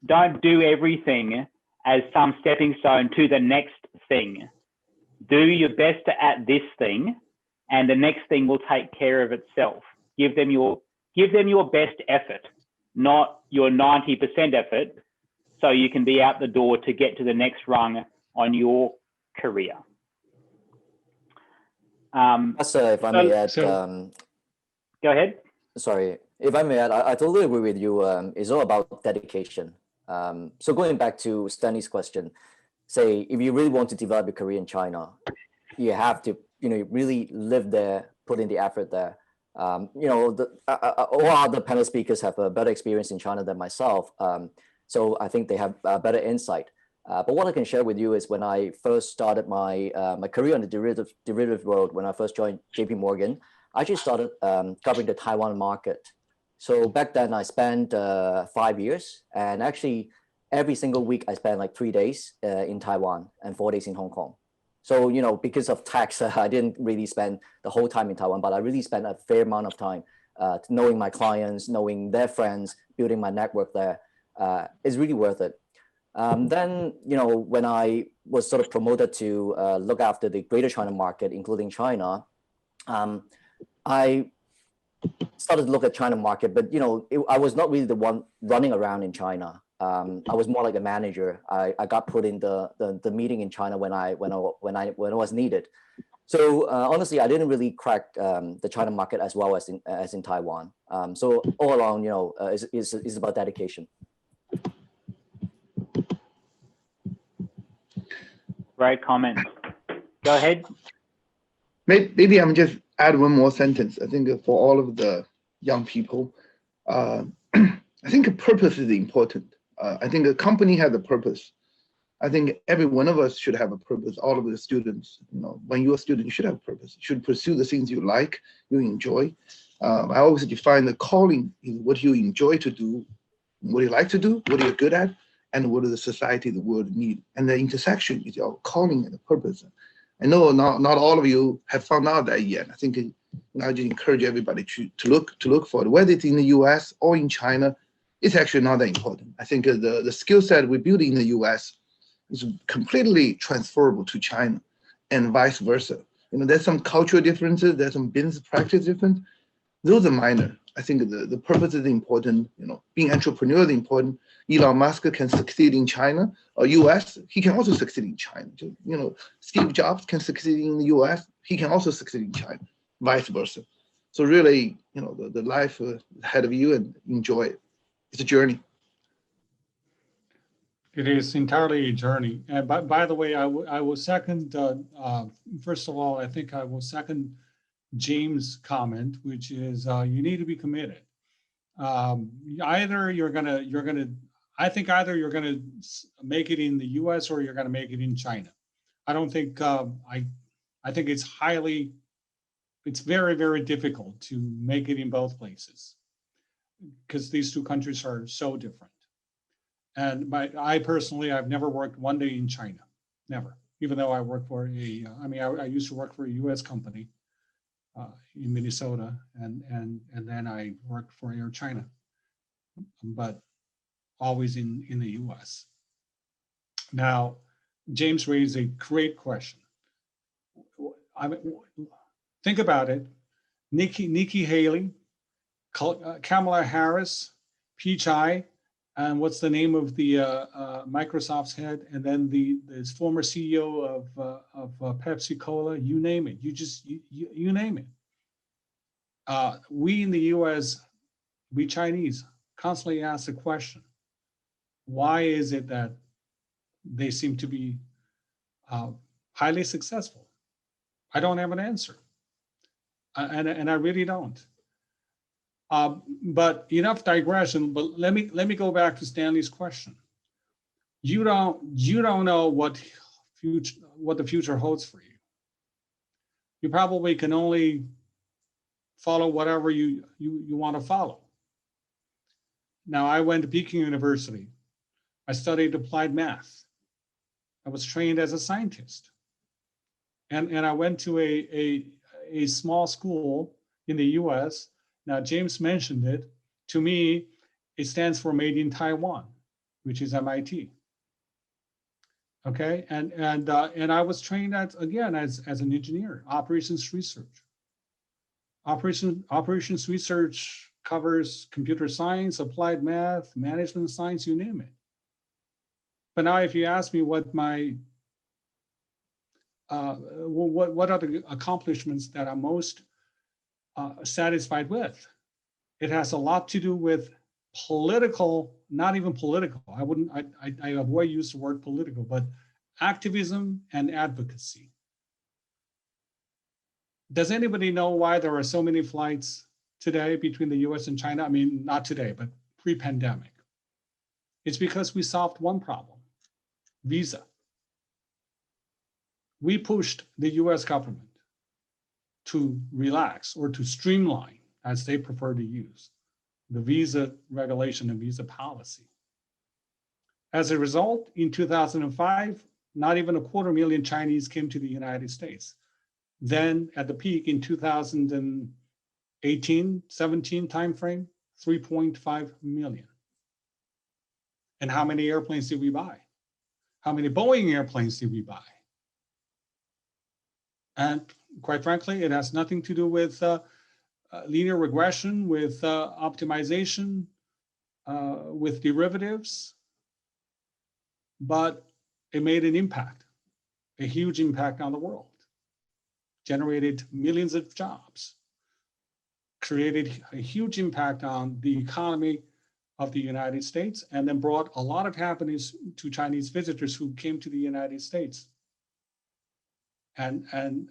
do everything as some stepping stone to the next thing. Do your best at this thing, and the next thing will take care of itself. Give them your best effort, not your 90% effort, so you can be out the door to get to the next rung on your career. If I may add, go ahead. Sorry, if I may add, I totally agree with you. It's all about dedication. So going back to Stanley's question, say if you really want to develop your career in China, you have to really live there, put in the effort there. All other panel speakers have a better experience in China than myself. So I think they have better insight. But what I can share with you is when I first started my career in the derivative world, when I first joined JP Morgan, I actually started covering the Taiwan market. So back then I spent 5 years, and actually every single week I spent like 3 days in Taiwan and 4 days in Hong Kong. So, because of tax, I didn't really spend the whole time in Taiwan, but I really spent a fair amount of time knowing my clients, knowing their friends, building my network there. It's really worth it. Then, when I was sort of promoted to look after the Greater China market, including China, I started to look at China market, but I was not really the one running around in China. I was more like a manager. I got put in the meeting in China when I was needed. So honestly, I didn't really crack the China market as well as in Taiwan. So all along, is about dedication. Great comment. Go ahead. Maybe I'm just add one more sentence. I think for all of the young people, I think purpose is important. I think a company has a purpose. I think every one of us should have a purpose. All of the students, when you're a student, you should have a purpose. You should pursue the things you like, you enjoy. I always define the calling is what you enjoy to do, what you like to do, what you're good at, and what does the society, the world need. And the intersection is your calling and the purpose. I know not all of you have found out that yet. I think I just encourage everybody to look for it, whether it's in the US or in China. It's actually not that important. I think the skill set we build in the US is completely transferable to China and vice versa. There's some cultural differences, there's some business practice difference. Those are minor. I think the purpose is important. Being entrepreneurial is important. Elon Musk can succeed in China or US. He can also succeed in China. Steve Jobs can succeed in the US. He can also succeed in China, vice versa. So really, the life ahead of you, and enjoy it. It's a journey. It is entirely a journey. And by the way, I will second, first of all, I think I will second James' comment, which is you need to be committed. Either I think either you're gonna make it in the US or you're gonna make it in China. I don't think, I think it's very, very difficult to make it in both places because these two countries are so different. And I personally, I've never worked one day in China, never. Even though I work for I used to work for a U.S. company in Minnesota, and then I worked for Air China, but always in the U.S. Now, James raised a great question. Think about it. Nikki Haley, Kamala Harris, Pichai, and what's the name of the Microsoft's head, and then the former CEO of Pepsi Cola. You name it. You name it. We in the U.S., we Chinese, constantly ask the question: why is it that they seem to be highly successful? I don't have an answer, and I really don't. But enough digression. But let me go back to Stanley's question. You don't know what the future holds for you. You probably can only follow whatever you want to follow. Now, I went to Peking University. I studied applied math. I was trained as a scientist, and I went to a small school in the U.S. Now, James mentioned it. To me, it stands for Made in Taiwan, which is MIT. Okay, and I was trained as an engineer, operations research. Operations research covers computer science, applied math, management science, you name it. But now, if you ask me what my what are the accomplishments that I'm most satisfied with, it has a lot to do with political, not even political. I avoid use the word political, but activism and advocacy. Does anybody know why there are so many flights today between the US and China? I mean, not today, but pre-pandemic. It's because we solved one problem: visa. We pushed the US government to relax or to streamline, as they prefer to use, the visa regulation and visa policy. As a result, in 2005, not even 250,000 Chinese came to the United States. Then at the peak in 2018, 17 timeframe, 3.5 million. And how many airplanes did we buy? How many Boeing airplanes did we buy? And quite frankly, it has nothing to do with linear regression, with optimization, with derivatives, but it made an impact, a huge impact on the world, generated millions of jobs, created a huge impact on the economy of the United States, and then brought a lot of happiness to Chinese visitors who came to the United States and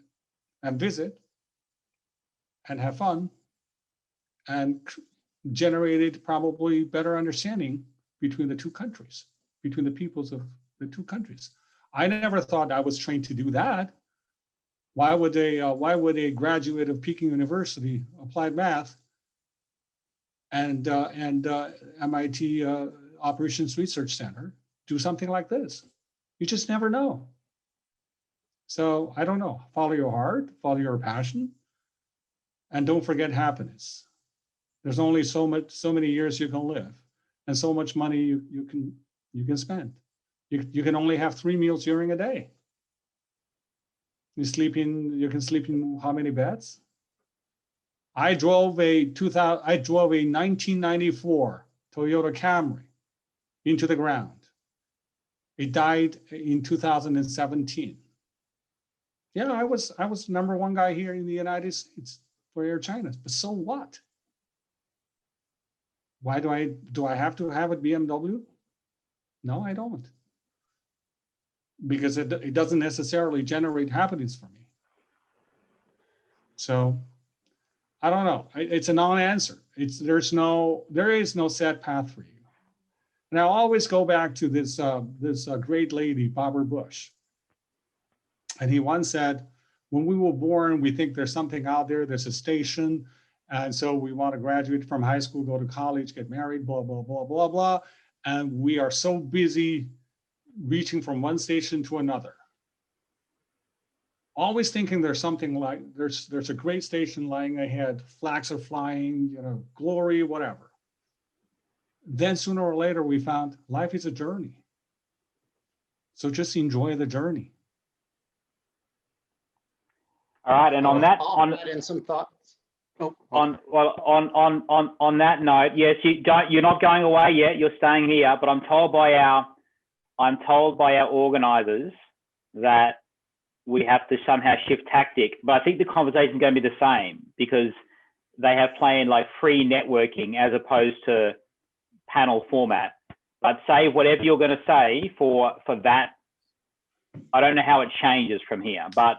visit and have fun, and generated probably better understanding between the two countries, between the peoples of the two countries. I never thought I was trained to do that. Why would a graduate of Peking University, applied math, and MIT Operations Research Center do something like this? You just never know. So I don't know. Follow your heart, follow your passion, and don't forget happiness. There's only so many years you can live, and so much money you can spend. You can only have 3 meals during a day. You can sleep in how many beds? I drove a 1994 Toyota Camry into the ground. It died in 2017. Yeah, I was the #1 guy here in the United States for Air China, but so what? Why do I have to have a BMW? No, I don't. Because it doesn't necessarily generate happiness for me. So I don't know. It's a non-answer. There is no set path for you. And I always go back to this great lady, Barbara Bush. And he once said, when we were born, we think there's something out there, there's a station. And so we want to graduate from high school, go to college, get married, blah, blah, blah, blah, blah. And we are so busy reaching from one station to another. Always thinking there's something like, there's a great station lying ahead, flags are flying, glory, whatever. Then sooner or later, we found life is a journey. So just enjoy the journey. All right, and on that, I'll add in some thoughts. Oh, on that note, yes, you're not going away yet. You're staying here, but I'm told by our organisers that we have to somehow shift tactic. But I think the conversation is going to be the same because they have planned like free networking as opposed to panel format. But say whatever you're going to say for that. I don't know how it changes from here, but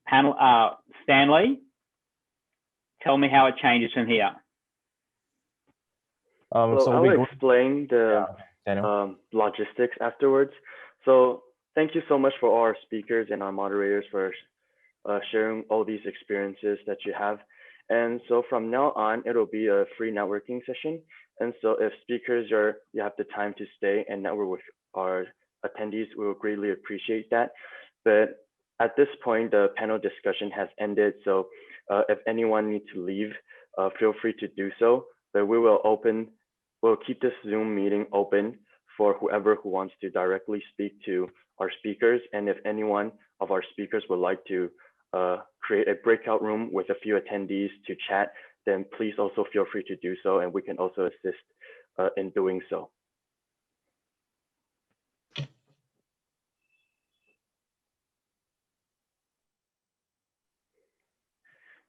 panel Stanley, tell me how it changes from here. So I will explain the logistics afterwards. So thank you so much for all our speakers and our moderators for sharing all these experiences that you have. And so from now on, it'll be a free networking session. And so if speakers you have the time to stay and network with our attendees, we will greatly appreciate that. But at this point, the panel discussion has ended. So if anyone needs to leave, feel free to do so. But we'll keep this Zoom meeting open for whoever who wants to directly speak to our speakers. And if anyone of our speakers would like to create a breakout room with a few attendees to chat, then please also feel free to do so. And we can also assist in doing so.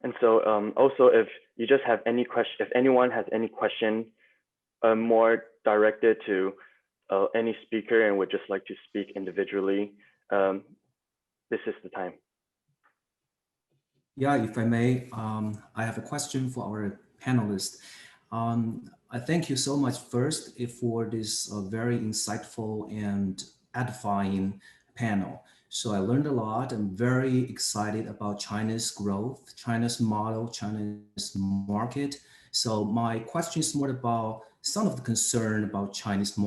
And so also, if you just have any question, if anyone has any question more directed to any speaker and would just like to speak individually, this is the time. Yeah, if I may, I have a question for our panelists. I thank you so much first for this very insightful and edifying panel. So I learned a lot. I'm very excited about China's growth, China's model, China's market. So my question is more about some of the concern about Chinese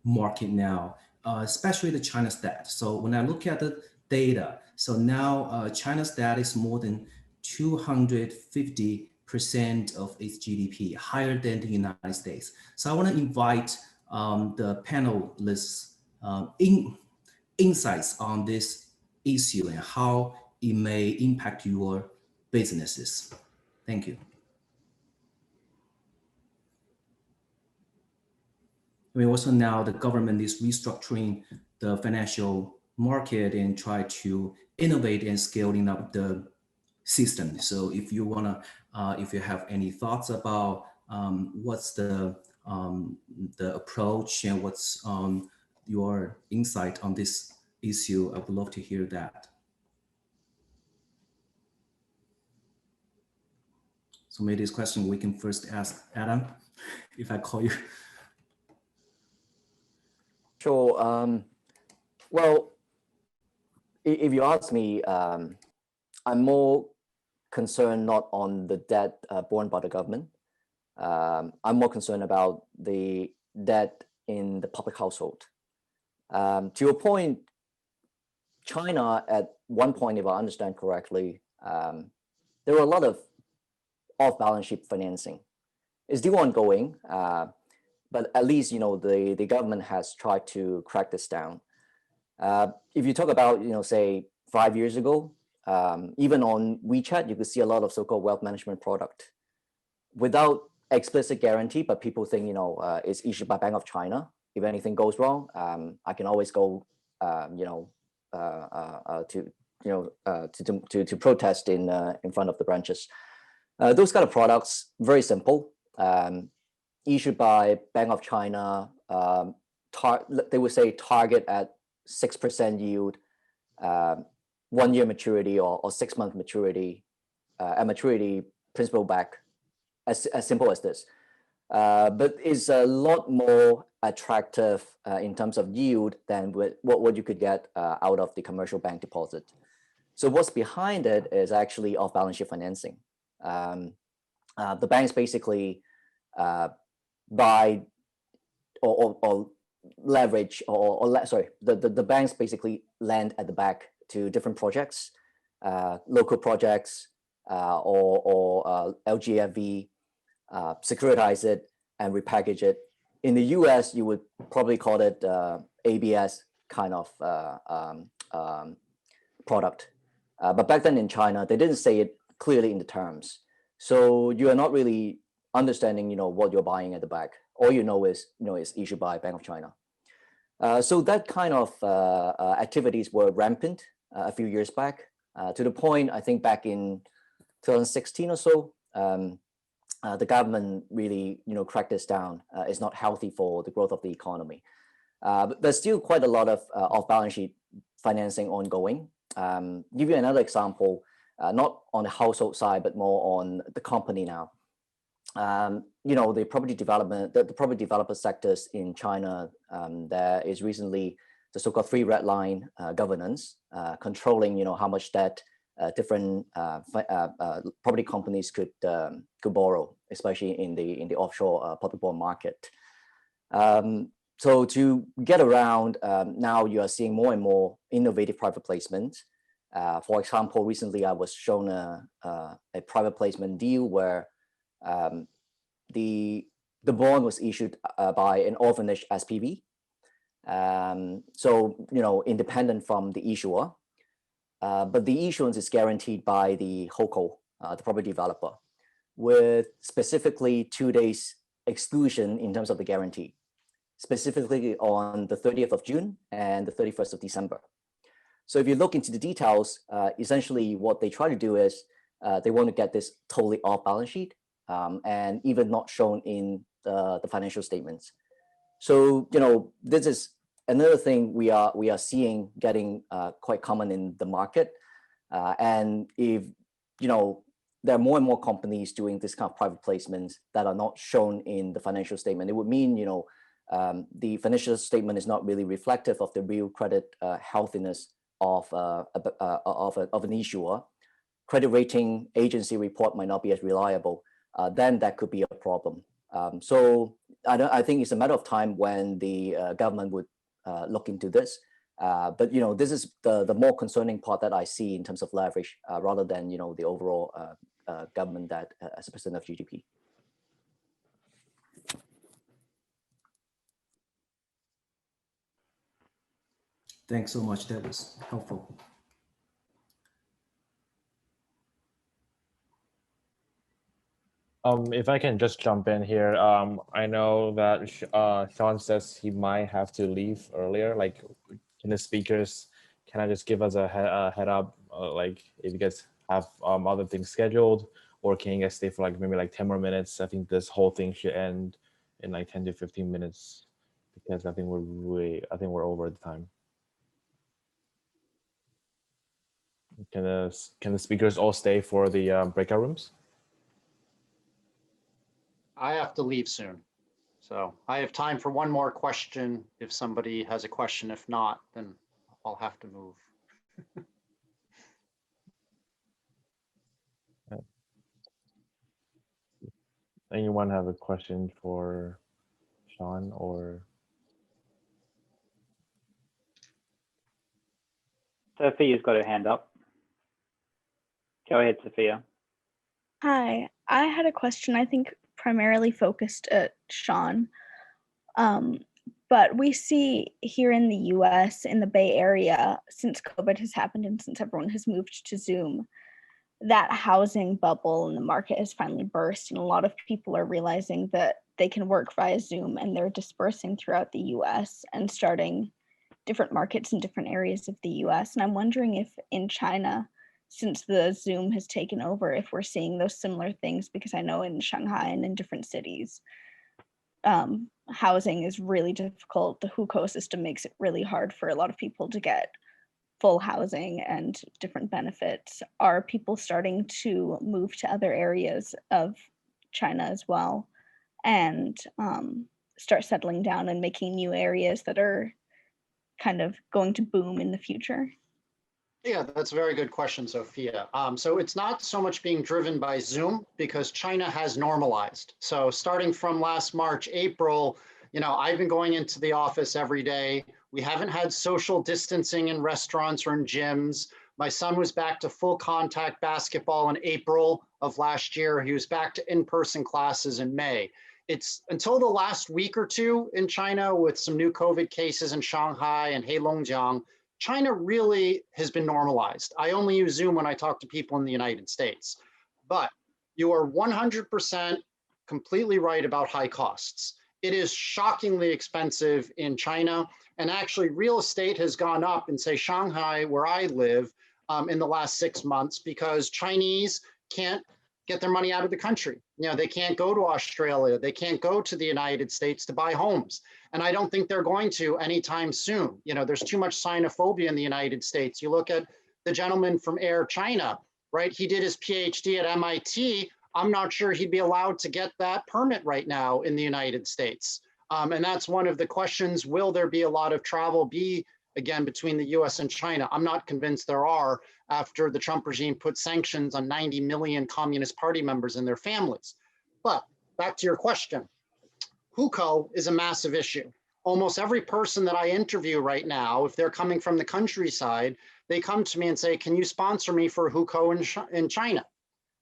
market now, especially the China's debt. So when I look at the data, so now China's debt is more than 250% of its GDP, higher than the United States. So I want to invite the panelists insights on this issue and how it may impact your businesses. Thank you. I mean, also now the government is restructuring the financial market and try to innovate and scaling up the system. So if you wanna, if you have any thoughts about what's the approach and what's your insight on this issue, I would love to hear that. So maybe this question we can first ask Adam, if I call you. Sure. Well, if you ask me, I'm more concerned not on the debt borne by the government. I'm more concerned about the debt in the public household. To your point, China at one point, if I understand correctly, there were a lot of off-balance sheet financing. It's still ongoing, but at least the government has tried to crack this down. If you talk about say 5 years ago, even on WeChat, you could see a lot of so-called wealth management product without explicit guarantee, but people think it's issued by Bank of China. If anything goes wrong, I can always go to protest in front of the branches. Those kind of products, very simple, issued by Bank of China, they would say target at 6% yield, 1 year maturity or 6-month maturity, and maturity principal back, as simple as this. But it's a lot more attractive in terms of yield than what you could get out of the commercial bank deposit. So what's behind it is actually off-balance sheet financing. The banks basically buy or leverage the banks basically lend at the back to different projects, local projects or LGFV, securitize it and repackage it. In the US, you would probably call it ABS kind of product. But back then in China, they didn't say it clearly in the terms. So you are not really understanding, what you're buying at the back. All you know is, it's issued by Bank of China. So that kind of activities were rampant a few years back, to the point, I think back in 2016 or so, the government really, cracked this down. It's not healthy for the growth of the economy. But there's still quite a lot of off-balance sheet financing ongoing. Give you another example, not on the household side, but more on the company now. The property development, the property developer sectors in China, there is recently the so-called 3 red line governance, controlling, how much debt different property companies could borrow, especially in the offshore public bond market. So to get around, now you are seeing more and more innovative private placement. For example, recently I was shown a private placement deal where the bond was issued by an orphanage SPV. So, independent from the issuer, but the issuance is guaranteed by the HOCO, the property developer, with specifically 2 days exclusion in terms of the guarantee, specifically on the 30th of June and the 31st of December. So if you look into the details, essentially what they try to do is they want to get this totally off balance sheet and even not shown in the financial statements. So, this is another thing we are seeing getting quite common in the market. And if, there are more and more companies doing this kind of private placements that are not shown in the financial statement, it would mean, the financial statement is not really reflective of the real credit healthiness of an issuer. Credit rating agency report might not be as reliable. Then that could be a problem. So I think it's a matter of time when the government would look into this. But this is the more concerning part that I see in terms of leverage, rather than the overall government debt as a percent of GDP. Thanks so much. That was helpful. If I can just jump in here, I know that Sean says he might have to leave earlier. Like, can the speakers, can I just give us a head up, like if you guys have other things scheduled, or can you guys stay for like maybe like 10 more minutes? I think this whole thing should end in like 10 to 15 minutes, because I think we're over the time. Can the speakers all stay for the breakout rooms? I have to leave soon. So I have time for one more question if somebody has a question. If not, then I'll have to move. Anyone have a question for Sean or? Sophia's got her hand up. Go ahead, Sophia. Hi, I had a question, I think primarily focused at Sean. But we see here in the US, in the Bay Area, since COVID has happened and since everyone has moved to Zoom, that housing bubble in the market has finally burst, and a lot of people are realizing that they can work via Zoom, and they're dispersing throughout the US and starting different markets in different areas of the US. And I'm wondering if in China, since the Zoom has taken over, if we're seeing those similar things, because I know in Shanghai and in different cities, housing is really difficult. The hukou system makes it really hard for a lot of people to get full housing and different benefits. Are people starting to move to other areas of China as well and start settling down and making new areas that are kind of going to boom in the future? Yeah, that's a very good question, Sophia. So it's not so much being driven by Zoom because China has normalized. So starting from last March, April, I've been going into the office every day. We haven't had social distancing in restaurants or in gyms. My son was back to full contact basketball in April of last year. He was back to in-person classes in May. It's until the last week or two in China with some new COVID cases in Shanghai and Heilongjiang, China really has been normalized. I only use Zoom when I talk to people in the United States. But you are 100% completely right about high costs. It is shockingly expensive in China. And actually, real estate has gone up in, say, Shanghai, where I live, in the last 6 months because Chinese can't get their money out of the country. They can't go to Australia. They can't go to the United States to buy homes. And I don't think they're going to anytime soon. There's too much xenophobia in the United States. You look at the gentleman from Air China, right? He did his PhD at MIT. I'm not sure he'd be allowed to get that permit right now in the United States. And that's one of the questions. Will there be a lot of travel again, between the US and China? I'm not convinced there are after the Trump regime put sanctions on 90 million Communist Party members and their families. But back to your question, hukou is a massive issue. Almost every person that I interview right now, if they're coming from the countryside, they come to me and say, can you sponsor me for a hukou in China?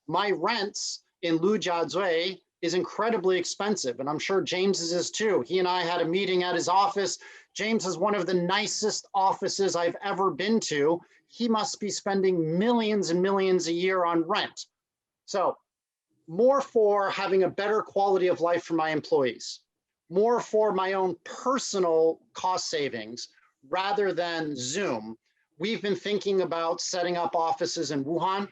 My rents in Lujiazui is incredibly expensive, and I'm sure James's is too. He and I had a meeting at his office. James is one of the nicest offices I've ever been to. He must be spending millions and millions a year on rent. So more for having a better quality of life for my employees, more for my own personal cost savings rather than Zoom. We've been thinking about setting up offices in Wuhan,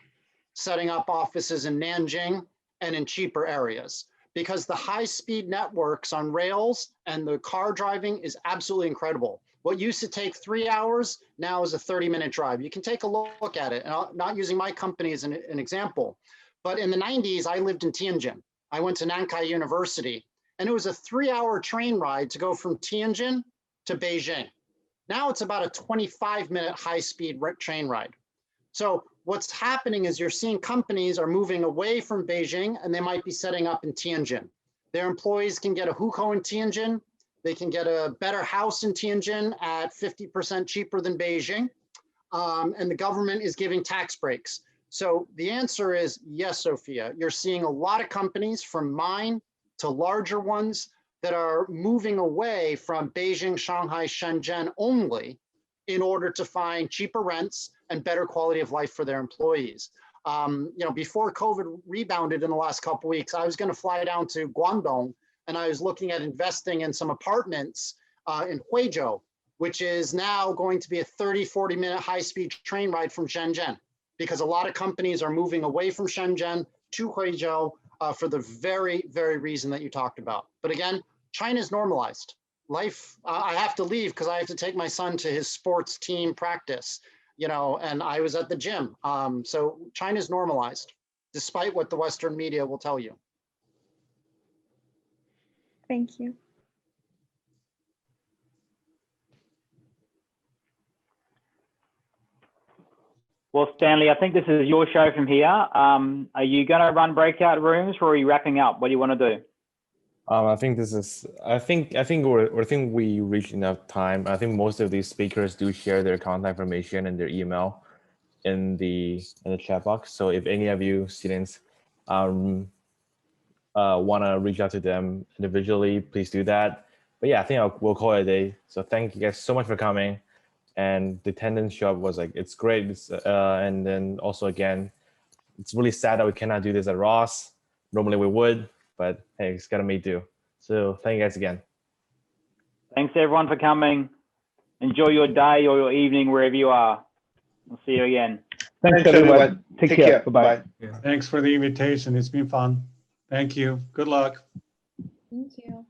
setting up offices in Nanjing, and in cheaper areas, because the high-speed networks on rails and the car driving is absolutely incredible. What used to take 3 hours now is a 30-minute drive. You can take a look at it, and I'm not using my company as an example, but in the 90s, I lived in Tianjin. I went to Nankai University, and it was a 3-hour train ride to go from Tianjin to Beijing. Now it's about a 25-minute high-speed train ride. So what's happening is you're seeing companies are moving away from Beijing and they might be setting up in Tianjin. Their employees can get a hukou in Tianjin. They can get a better house in Tianjin at 50% cheaper than Beijing. And the government is giving tax breaks. So the answer is yes, Sophia. You're seeing a lot of companies from mine to larger ones that are moving away from Beijing, Shanghai, Shenzhen only in order to find cheaper rents and better quality of life for their employees. Before COVID rebounded in the last couple of weeks, I was going to fly down to Guangdong, and I was looking at investing in some apartments in Huizhou, which is now going to be a 30-40-minute high-speed train ride from Shenzhen, because a lot of companies are moving away from Shenzhen to Huizhou for the very, very reason that you talked about. But again, China's normalized. Life, I have to leave because I have to take my son to his sports team practice, and I was at the gym. So China's normalized, despite what the Western media will tell you. Thank you. Well, Stanley, I think this is your show from here. Are you going to run breakout rooms, or are you wrapping up? What do you want to do? I think we reached enough time. I think most of these speakers do share their contact information and their email in the chat box. So if any of you students want to reach out to them individually, please do that. But yeah, I think we'll call it a day. So thank you guys so much for coming. And the attendance show was it's great. And then also again, it's really sad that we cannot do this at Ross. Normally we would. But hey, it's gotta me do. So thank you guys again. Thanks everyone for coming. Enjoy your day or your evening wherever you are. We'll see you again. Thanks everyone. Take care. Bye-bye. Thanks for the invitation. It's been fun. Thank you. Good luck. Thank you.